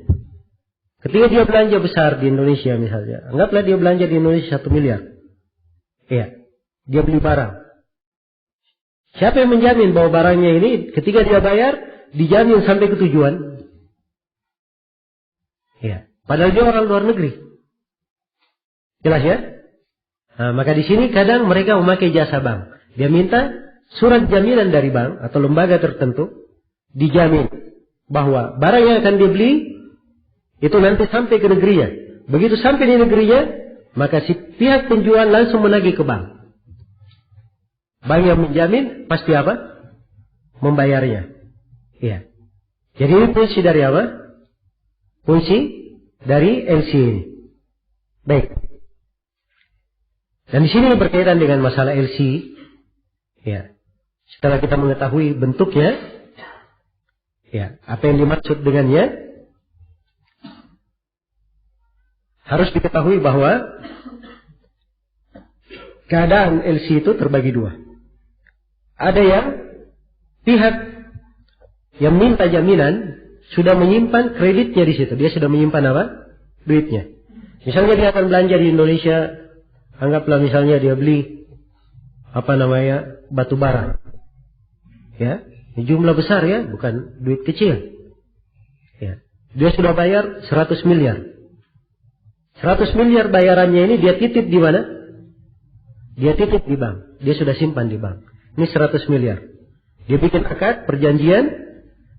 Ketika dia belanja besar di Indonesia misalnya, anggaplah dia belanja di Indonesia 1 miliar. Iya. Dia beli barang. Siapa yang menjamin bahwa barangnya ini ketika dia bayar dijamin sampai ke tujuan? Ya, padahal dia orang luar negeri. Jelas ya? Nah, maka di sini kadang mereka memakai jasa bank. Dia minta surat jaminan dari bank atau lembaga tertentu dijamin bahwa barang yang akan dia beli itu nanti sampai ke negerinya. Begitu sampai di negerinya, maka si pihak penjual langsung menagih ke bank. Bank yang menjamin pasti apa? Membayarnya. Iya. Jadi ini fungsi dari apa? Fungsi dari LC ini. Baik. Dan di sini berkaitan dengan masalah LC. Ya. Setelah kita mengetahui bentuknya, ya, apa yang dimaksud dengannya, harus diketahui bahwa keadaan LC itu terbagi dua. Ada yang pihak yang minta jaminan sudah menyimpan kreditnya di situ. Dia sudah menyimpan apa? Duitnya. Misalnya dia akan belanja di Indonesia, anggaplah misalnya dia beli batu bara. Ya, ini jumlah besar ya, bukan duit kecil. Ya. Dia sudah bayar 100 miliar. 100 miliar bayarannya ini dia titip di mana? Dia titip di bank. Dia sudah simpan di bank. Ini 100 miliar. Dia bikin akad, perjanjian.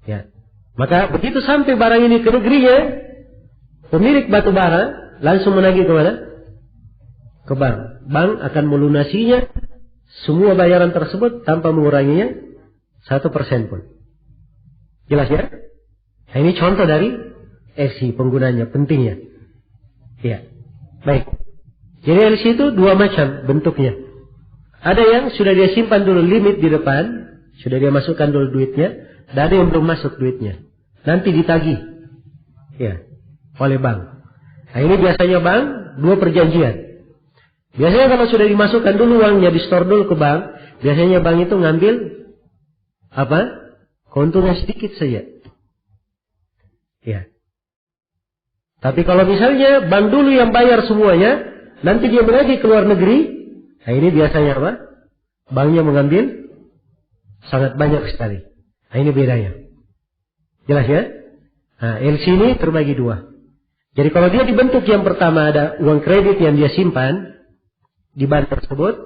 Ya. Maka begitu sampai barang ini ke negerinya, pemilik batu bara langsung menagih ke mana? Ke bank. Bank akan melunasinya semua bayaran tersebut tanpa menguranginya 1% pun. Jelas ya? Nah, ini contoh dari LC penggunanya, pentingnya. Ya, baik. Jadi LC itu dua macam bentuknya. Ada yang sudah dia simpan dulu limit di depan, sudah dia masukkan dulu duitnya, dan ada yang belum masuk duitnya. Nanti ditagih, ya, oleh bank. Nah ini biasanya bank dua perjanjian. Biasanya kalau sudah dimasukkan dulu uangnya, di store dulu ke bank, biasanya bank itu ngambil keuntungan sedikit saja. Ya. Tapi kalau misalnya bank dulu yang bayar semuanya, nanti dia menagih ke luar negeri, nah ini biasanya apa? Banknya mengambil sangat banyak sekali. Nah ini bedanya. Jelas ya? Nah LC ini terbagi dua. Jadi kalau dia dibentuk yang pertama ada uang kredit yang dia simpan di bank tersebut,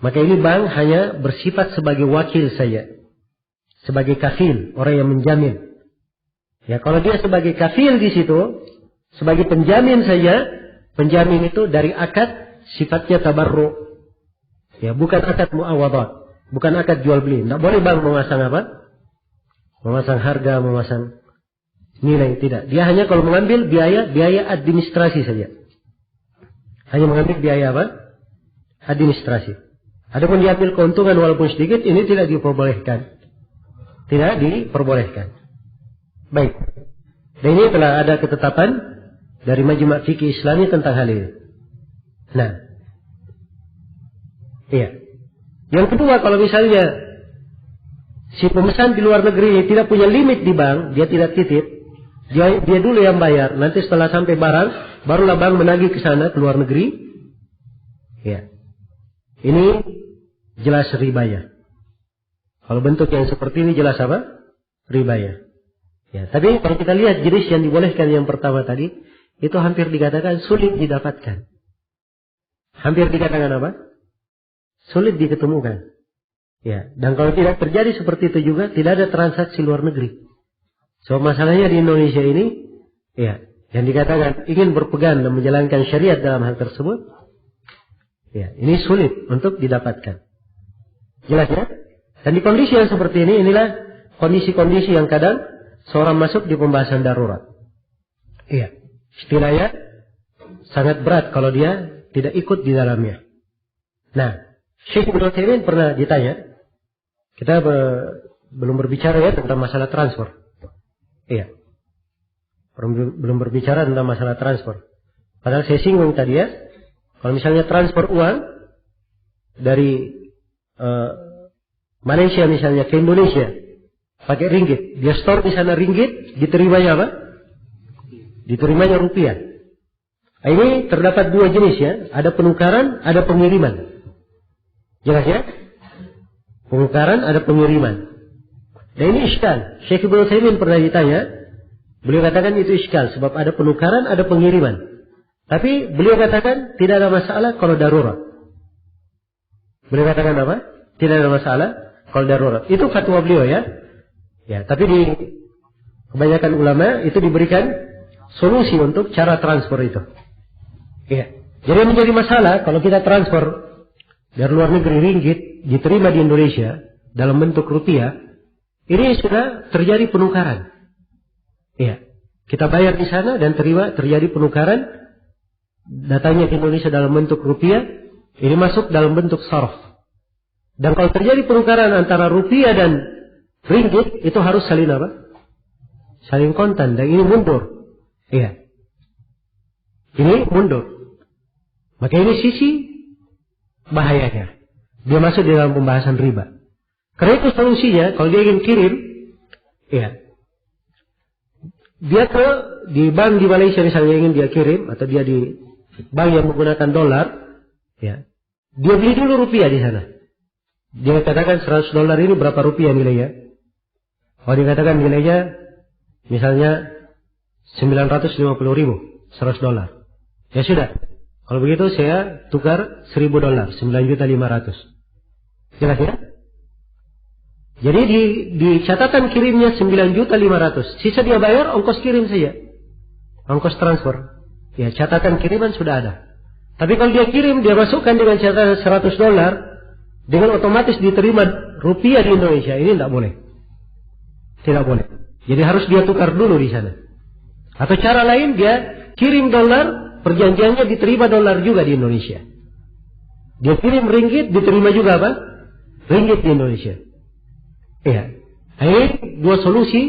maka ini bank hanya bersifat sebagai wakil saja. Sebagai kafil, orang yang menjamin. Ya kalau dia sebagai kafil di situ, sebagai penjamin saja, penjamin itu dari akad sifatnya tabarru. Ya, bukan akad muawadah, bukan akad jual beli. Tidak boleh bank memasang apa? Memasang harga, memasang nilai, tidak. Dia hanya kalau mengambil biaya administrasi saja. Hanya mengambil biaya apa? Administrasi. Adapun diambil keuntungan walaupun sedikit, ini tidak diperbolehkan. Tidak diperbolehkan. Baik. Dan ini telah ada ketetapan dari Majma' Fikih Islami tentang hal ini. Nah, iya. Yang kedua, kalau misalnya si pemesan di luar negeri tidak punya limit di bank, dia tidak titip, dia dulu yang bayar. Nanti setelah sampai barang, barulah bank menagih ke sana ke luar negeri. Ya, ini jelas ribanya. Kalau bentuk yang seperti ini jelas apa? Ribanya. Ya, tapi kalau kita lihat jenis yang dibolehkan yang pertama tadi, itu hampir dikatakan sulit didapatkan. Hampir dikatakan apa? Sulit diketemukan. Ya, dan kalau tidak terjadi seperti itu juga, tidak ada transaksi luar negeri. So, masalahnya di Indonesia ini, ya, yang dikatakan ingin berpegang dan menjalankan syariat dalam hal tersebut, ya, ini sulit untuk didapatkan. Jelas ya? Dan di kondisi yang seperti ini, inilah kondisi-kondisi yang kadang seorang masuk di pembahasan darurat. Iya. Istilahnya sangat berat kalau dia tidak ikut di dalamnya. Nah, Syekh Ibnu Utsaimin pernah ditanya, kita belum berbicara ya tentang masalah transfer. Iya. Belum berbicara tentang masalah transfer. Padahal saya singgung tadi ya, kalau misalnya transfer uang dari Malaysia misalnya ke Indonesia pakai ringgit, dia store di sana ringgit, diterimanya apa? Diterimanya rupiah. Ini terdapat dua jenis ya, ada penukaran, ada pengiriman. Jelas ya? Penukaran, ada pengiriman. Dan ini iskal. Syekh Ibnu Utsaimin pernah ditanya, beliau katakan itu iskal sebab ada penukaran, ada pengiriman. Tapi beliau katakan tidak ada masalah kalau darurat. Beliau katakan apa? Tidak ada masalah kalau darurat. Itu fatwa beliau ya. Ya, tapi di kebanyakan ulama itu diberikan solusi untuk cara transfer itu. Ya. Jadi menjadi masalah kalau kita transfer dari luar negeri ringgit diterima di Indonesia dalam bentuk rupiah, ini sudah terjadi penukaran. Ya. Kita bayar di sana dan terjadi penukaran, datanya ke Indonesia dalam bentuk rupiah, ini masuk dalam bentuk sarf. Dan kalau terjadi penukaran antara rupiah dan ringgit, itu harus saling apa? Saling kontan, dan ini mundur. Iya. Ini mundur. Maka ini sisi bahayanya. Dia masuk di dalam pembahasan riba. Karena itu solusinya, kalau dia ingin kirim, ya, dia di bank di Malaysia misalnya ingin dia kirim, atau dia di bank yang menggunakan dolar, ya, dia beli dulu rupiah di sana. Dia katakan $100 ini berapa rupiah nilainya? Kalau dia katakan nilainya misalnya 950.000 $100. Ya sudah. Kalau begitu saya tukar $1.000, 9.500.000. Jelas ya? Jadi di catatan kirimnya 9.500.000. Sisa dia bayar ongkos kirim saja. Ongkos transfer. Ya, catatan kiriman sudah ada. Tapi kalau dia kirim, dia masukkan dengan catatan $100, dengan otomatis diterima rupiah di Indonesia. Ini tidak boleh. Tidak boleh. Jadi harus dia tukar dulu di sana. Atau cara lain, dia kirim dolar, perjanjiannya diterima dolar juga di Indonesia. Dia kirim ringgit, diterima juga apa? Ringgit di Indonesia. Iya. Ini dua solusi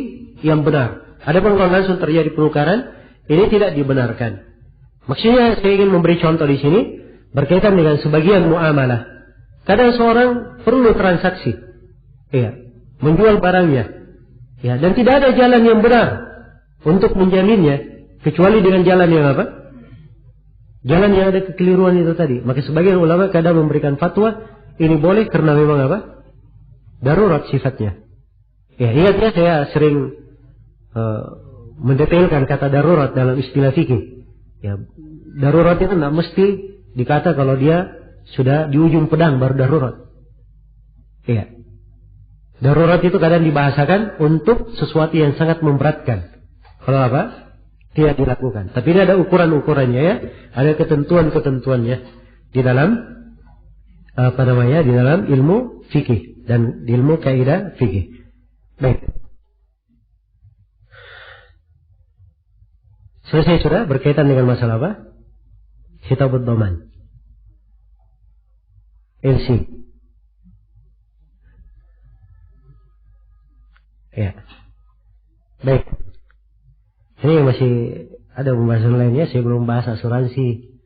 yang benar. Adapun kalau langsung terjadi penukaran, ini tidak dibenarkan. Maksudnya saya ingin memberi contoh di sini berkaitan dengan sebagian muamalah. Kadang seorang perlu transaksi, iya, menjual barangnya, ya, dan tidak ada jalan yang benar untuk menjaminnya kecuali dengan jalan yang apa? Jalan yang ada kekeliruan itu tadi. Maka sebagian ulama kadang memberikan fatwa ini boleh karena memang apa? Darurat sifatnya. Ya, ingatnya saya sering mendetailkan kata darurat dalam istilah fikih. Ya, darurat itu tidak mesti dikata kalau dia sudah di ujung pedang baru darurat. Iya. Darurat itu kadang dibahasakan untuk sesuatu yang sangat memberatkan. Kalau apa? Tidak dilakukan. Tapi ini ada ukuran-ukurannya ya. Ada ketentuan-ketentuannya di dalam di dalam ilmu fikih dan di ilmu kaidah fikih. Baik. Selesai sudah berkaitan dengan masalah apa? Kitabud Dhaman. LC. Ya. Baik. Ini masih ada pembahasan lainnya. Saya belum bahas asuransi.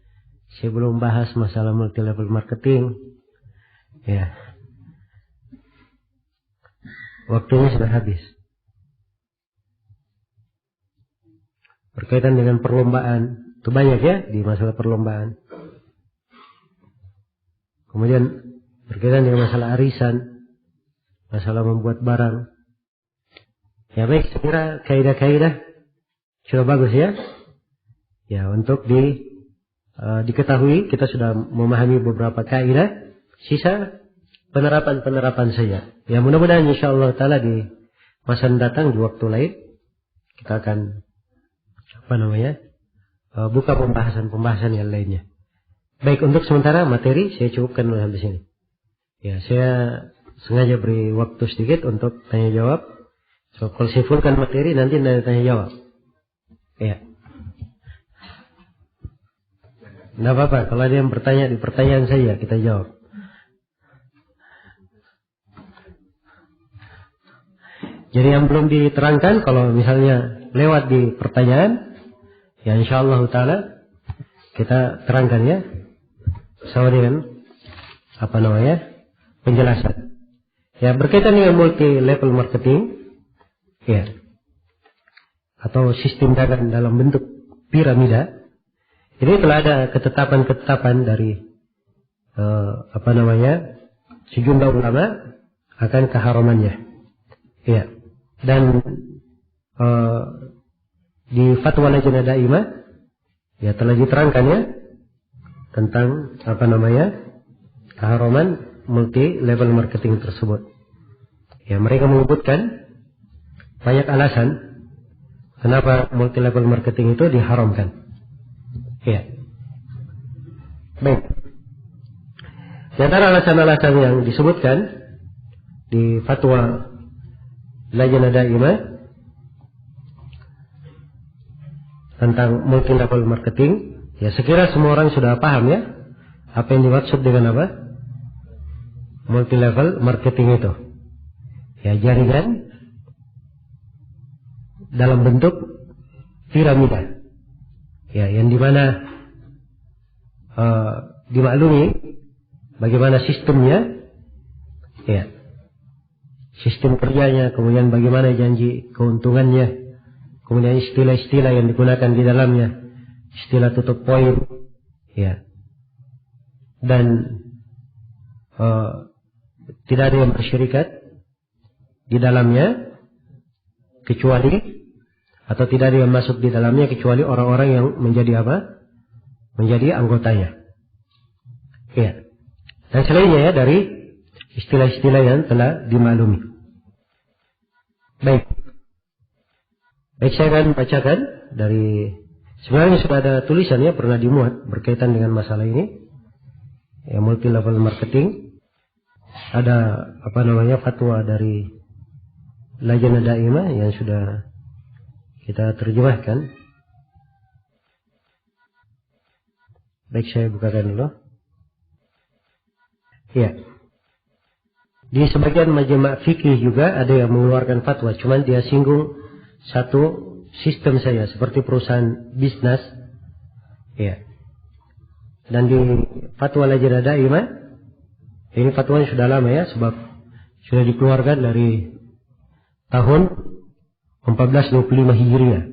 Saya belum bahas masalah multi level marketing. Ya. Waktunya sudah habis. Berkaitan dengan perlombaan. Itu banyak ya di masalah perlombaan. Kemudian berkaitan dengan masalah arisan, masalah membuat barang. Ya baik, saya kira kaidah-kaidah sudah bagus ya. Ya, untuk diketahui kita sudah memahami beberapa kaidah. Sisa penerapan saja. Ya mudah-mudahan insyaallah taala di masa mendatang di waktu lain kita akan buka pembahasan yang lainnya. Baik, untuk sementara materi saya cukupkan sampai sini. Ya, saya sengaja beri waktu sedikit untuk tanya jawab. So, kalau saya fullkan materi nanti ada tanya jawab. Ya. Tidak apa-apa, kalau ada yang bertanya di pertanyaan saya kita jawab. Jadi yang belum diterangkan kalau misalnya lewat di pertanyaan, ya insyaallah taala kita terangkan ya. Sama dengan penjelasan. Ya, berkaitan dengan multi level marketing, ya, atau sistem dagang dalam bentuk piramida. Ini telah ada ketetapan-ketetapan dari sejumlah ulama akan keharamannya. Ya. Dan di Fatwa Lajnah Daimah ya telah diterangkan ya tentang keharaman multi level marketing tersebut. Ya, mereka menyebutkan banyak alasan kenapa multi level marketing itu diharamkan. Ya. Baik. Di antara alasan-alasan yang disebutkan di Fatwa Lajnah Daimah tentang multi level marketing, ya sekira semua orang sudah paham ya apa yang dimaksud dengan apa? Multi level marketing itu. Ya, jaringan dalam bentuk piramida. Ya, yang dimana dimaklumi bagaimana sistemnya, ya, sistem kerjanya, kemudian bagaimana janji keuntungannya, kemudian istilah-istilah yang digunakan di dalamnya, istilah tutup poin, ya, dan tidak ada yang bersyirikat di dalamnya kecuali, atau tidak ada yang masuk di dalamnya kecuali orang-orang yang menjadi apa? Menjadi anggotanya. Ya. Dan selainnya ya dari istilah-istilah yang telah dimaklumi. Baik. Baik, saya akan bacakan dari, sebenarnya sudah ada tulisannya pernah dimuat berkaitan dengan masalah ini. Ya, multi level marketing. Ada fatwa dari Lajnah Daimah yang sudah kita terjemahkan. Baik, saya bukakan dulu. Ya. Di sebagian majma' fikih juga ada yang mengeluarkan fatwa, cuman dia singgung satu sistem saja seperti perusahaan bisnis. Ya. Dan di fatwa Lajnah Daimah, ini fatwanya sudah lama ya, sebab sudah dikeluarkan dari tahun 1425 Hijriah.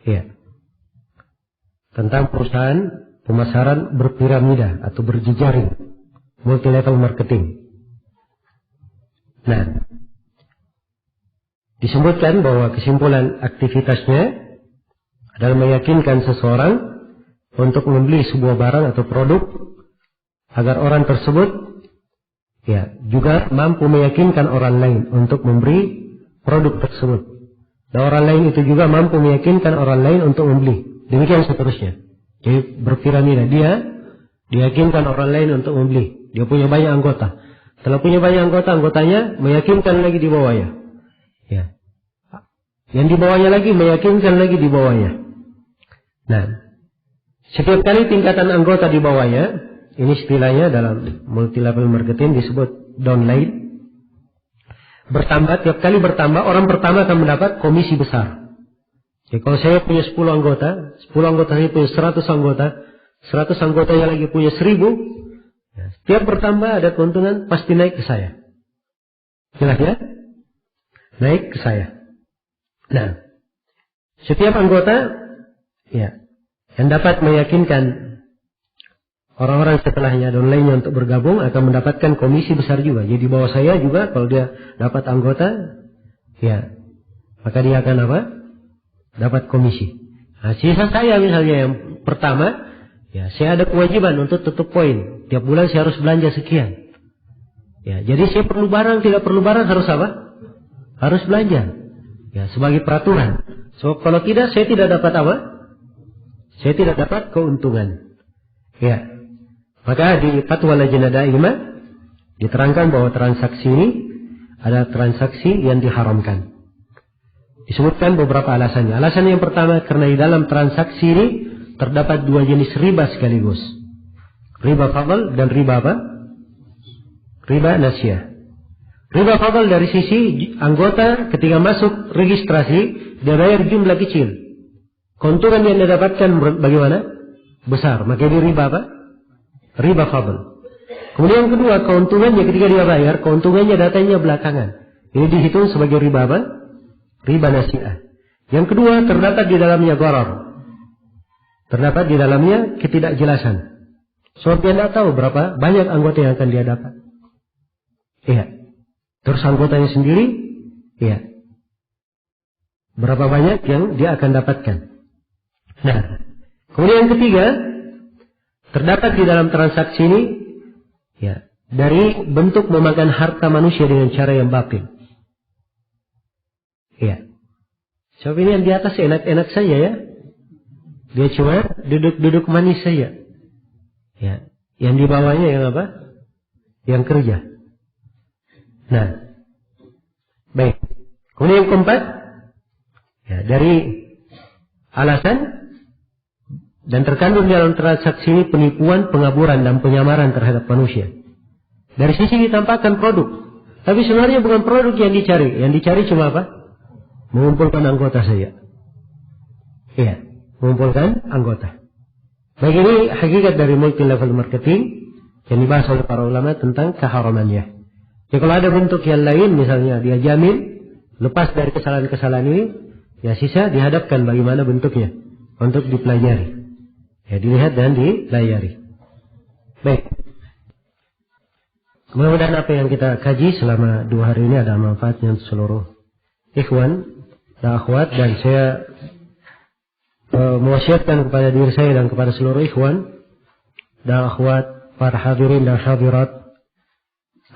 Ya. Tentang perusahaan pemasaran berpiramida atau berjejaring, multi level marketing. Nah, disebutkan bahwa kesimpulan aktivitasnya adalah meyakinkan seseorang untuk membeli sebuah barang atau produk agar orang tersebut ya juga mampu meyakinkan orang lain untuk memberi produk tersebut. Dan orang lain itu juga mampu meyakinkan orang lain untuk membeli. Demikian seterusnya. Jadi berpiramida, dia diyakinkan orang lain untuk membeli. Dia punya banyak anggota. Setelah punya banyak anggota, anggotanya meyakinkan lagi di bawahnya. Ya. Yang di bawahnya lagi meyakinkan lagi di bawahnya. Nah, setiap kali tingkatan anggota di bawahnya, ini istilahnya dalam multi level marketing disebut downline. Bertambah, tiap kali bertambah, orang pertama akan mendapat komisi besar. Jadi kalau saya punya 10 anggota, 10 anggota saya punya 100 anggota, 100 anggota yang lagi punya 1000, ya, setiap bertambah ada keuntungan pasti naik ke saya. Jelas ya? Naik ke saya. Nah, setiap anggota ya yang dapat meyakinkan orang-orang setelahnya dan lainnya untuk bergabung akan mendapatkan komisi besar juga. Jadi di bawah saya juga kalau dia dapat anggota, ya maka dia akan apa? Dapat komisi. Nah, sisa saya misalnya yang pertama, ya saya ada kewajiban untuk tutup poin. Tiap bulan saya harus belanja sekian. Ya, jadi saya perlu barang, tidak perlu barang harus apa? Harus belanja. Ya, sebagai peraturan. So kalau tidak, saya tidak dapat apa? Saya tidak dapat keuntungan. Ya. Maka di fatwa Lajnah Daimah diterangkan bahwa transaksi ini ada transaksi yang diharamkan. Disebutkan beberapa alasannya. Alasan yang pertama, karena di dalam transaksi ini terdapat dua jenis riba sekaligus. Riba fadl dan riba apa? Riba nasyah. Riba fadl dari sisi anggota ketika masuk registrasi, dia bayar jumlah kecil. Keuntungan yang dia dapatkan bagaimana? Besar. Maka ini riba apa? Riba fadl. Kemudian yang kedua, keuntungannya ketika dia bayar, keuntungannya datanya belakangan. Ini dihitung sebagai riba apa? Riba nasi'ah. Yang kedua, terdapat di dalamnya gharar. Terdapat di dalamnya ketidakjelasan. Sebab dia tidak tahu berapa banyak anggota yang akan dia dapat. Iya. Terus anggotanya sendiri, iya. Berapa banyak yang dia akan dapatkan. Nah, kemudian yang ketiga, terdapat di dalam transaksi ini, ya, dari bentuk memakan harta manusia dengan cara yang batil. Ya. Sebab ini yang di atas enak-enak saja ya. Dia cuma duduk-duduk manis saja. Ya. Yang di bawahnya yang apa? Yang kerja. Nah. Baik. Kemudian yang keempat. Ya, dari alasan dan terkandung dalam transaksi ini penipuan, pengaburan, dan penyamaran terhadap manusia. Dari sisi ditampakkan produk. Tapi sebenarnya bukan produk yang dicari. Yang dicari cuma apa? Mengumpulkan anggota saja. Iya, mengumpulkan anggota. Baik, ini hakikat dari multi level marketing yang dibahas oleh para ulama tentang keharamannya. Jadi kalau ada bentuk yang lain, misalnya dia jamin lepas dari kesalahan-kesalahan ini, Ya, sisa dihadapkan bagaimana bentuknya untuk dipelajari. Ya, dilihat dan dipelajari. Baik. Mudah-mudahan apa yang kita kaji selama 2 hari ini ada manfaatnya untuk seluruh ikhwan dan akhwat, dan saya mewasiatkan kepada diri saya dan kepada seluruh ikhwan dan akhwat, para hadirin dan hadirat,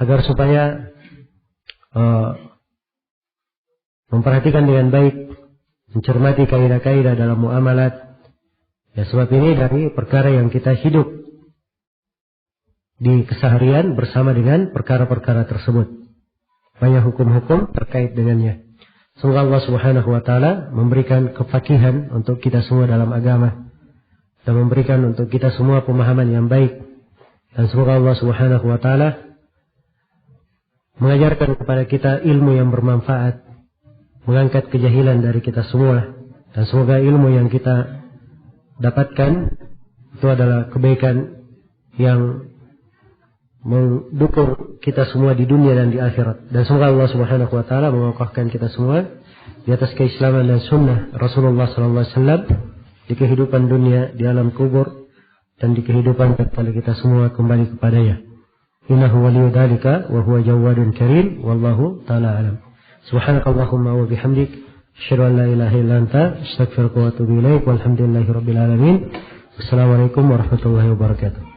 agar supaya memperhatikan dengan baik, mencermati kaidah-kaidah dalam muamalat. Ya, sebab ini dari perkara yang kita hidup di keseharian bersama dengan perkara-perkara tersebut. Banyak hukum-hukum terkait dengannya. Semoga Allah Subhanahu wa taala memberikan kefakihan untuk kita semua dalam agama dan memberikan untuk kita semua pemahaman yang baik. Dan semoga Allah Subhanahu wa taala mengajarkan kepada kita ilmu yang bermanfaat, mengangkat kejahilan dari kita semua, dan semoga ilmu yang kita dapatkan itu adalah kebaikan yang mendukung kita semua di dunia dan di akhirat. Dan semoga Allah Subhanahu wa taala mengokohkan kita semua di atas keislaman dan sunnah Rasulullah sallallahu alaihi wasallam di kehidupan dunia, di alam kubur, dan di kehidupan ketika kita semua kembali kepadanya. Innahu waliyyu dzalika wa huwa jawadun karim, wallahu taala alam. Subhanakallahumma wa bihamdik, asyhadu an la ilaha illa anta, astaghfiruka wa atubu ilaik, walhamdulillahirabbil alamin. Wassalamualaikum warahmatullahi wabarakatuh.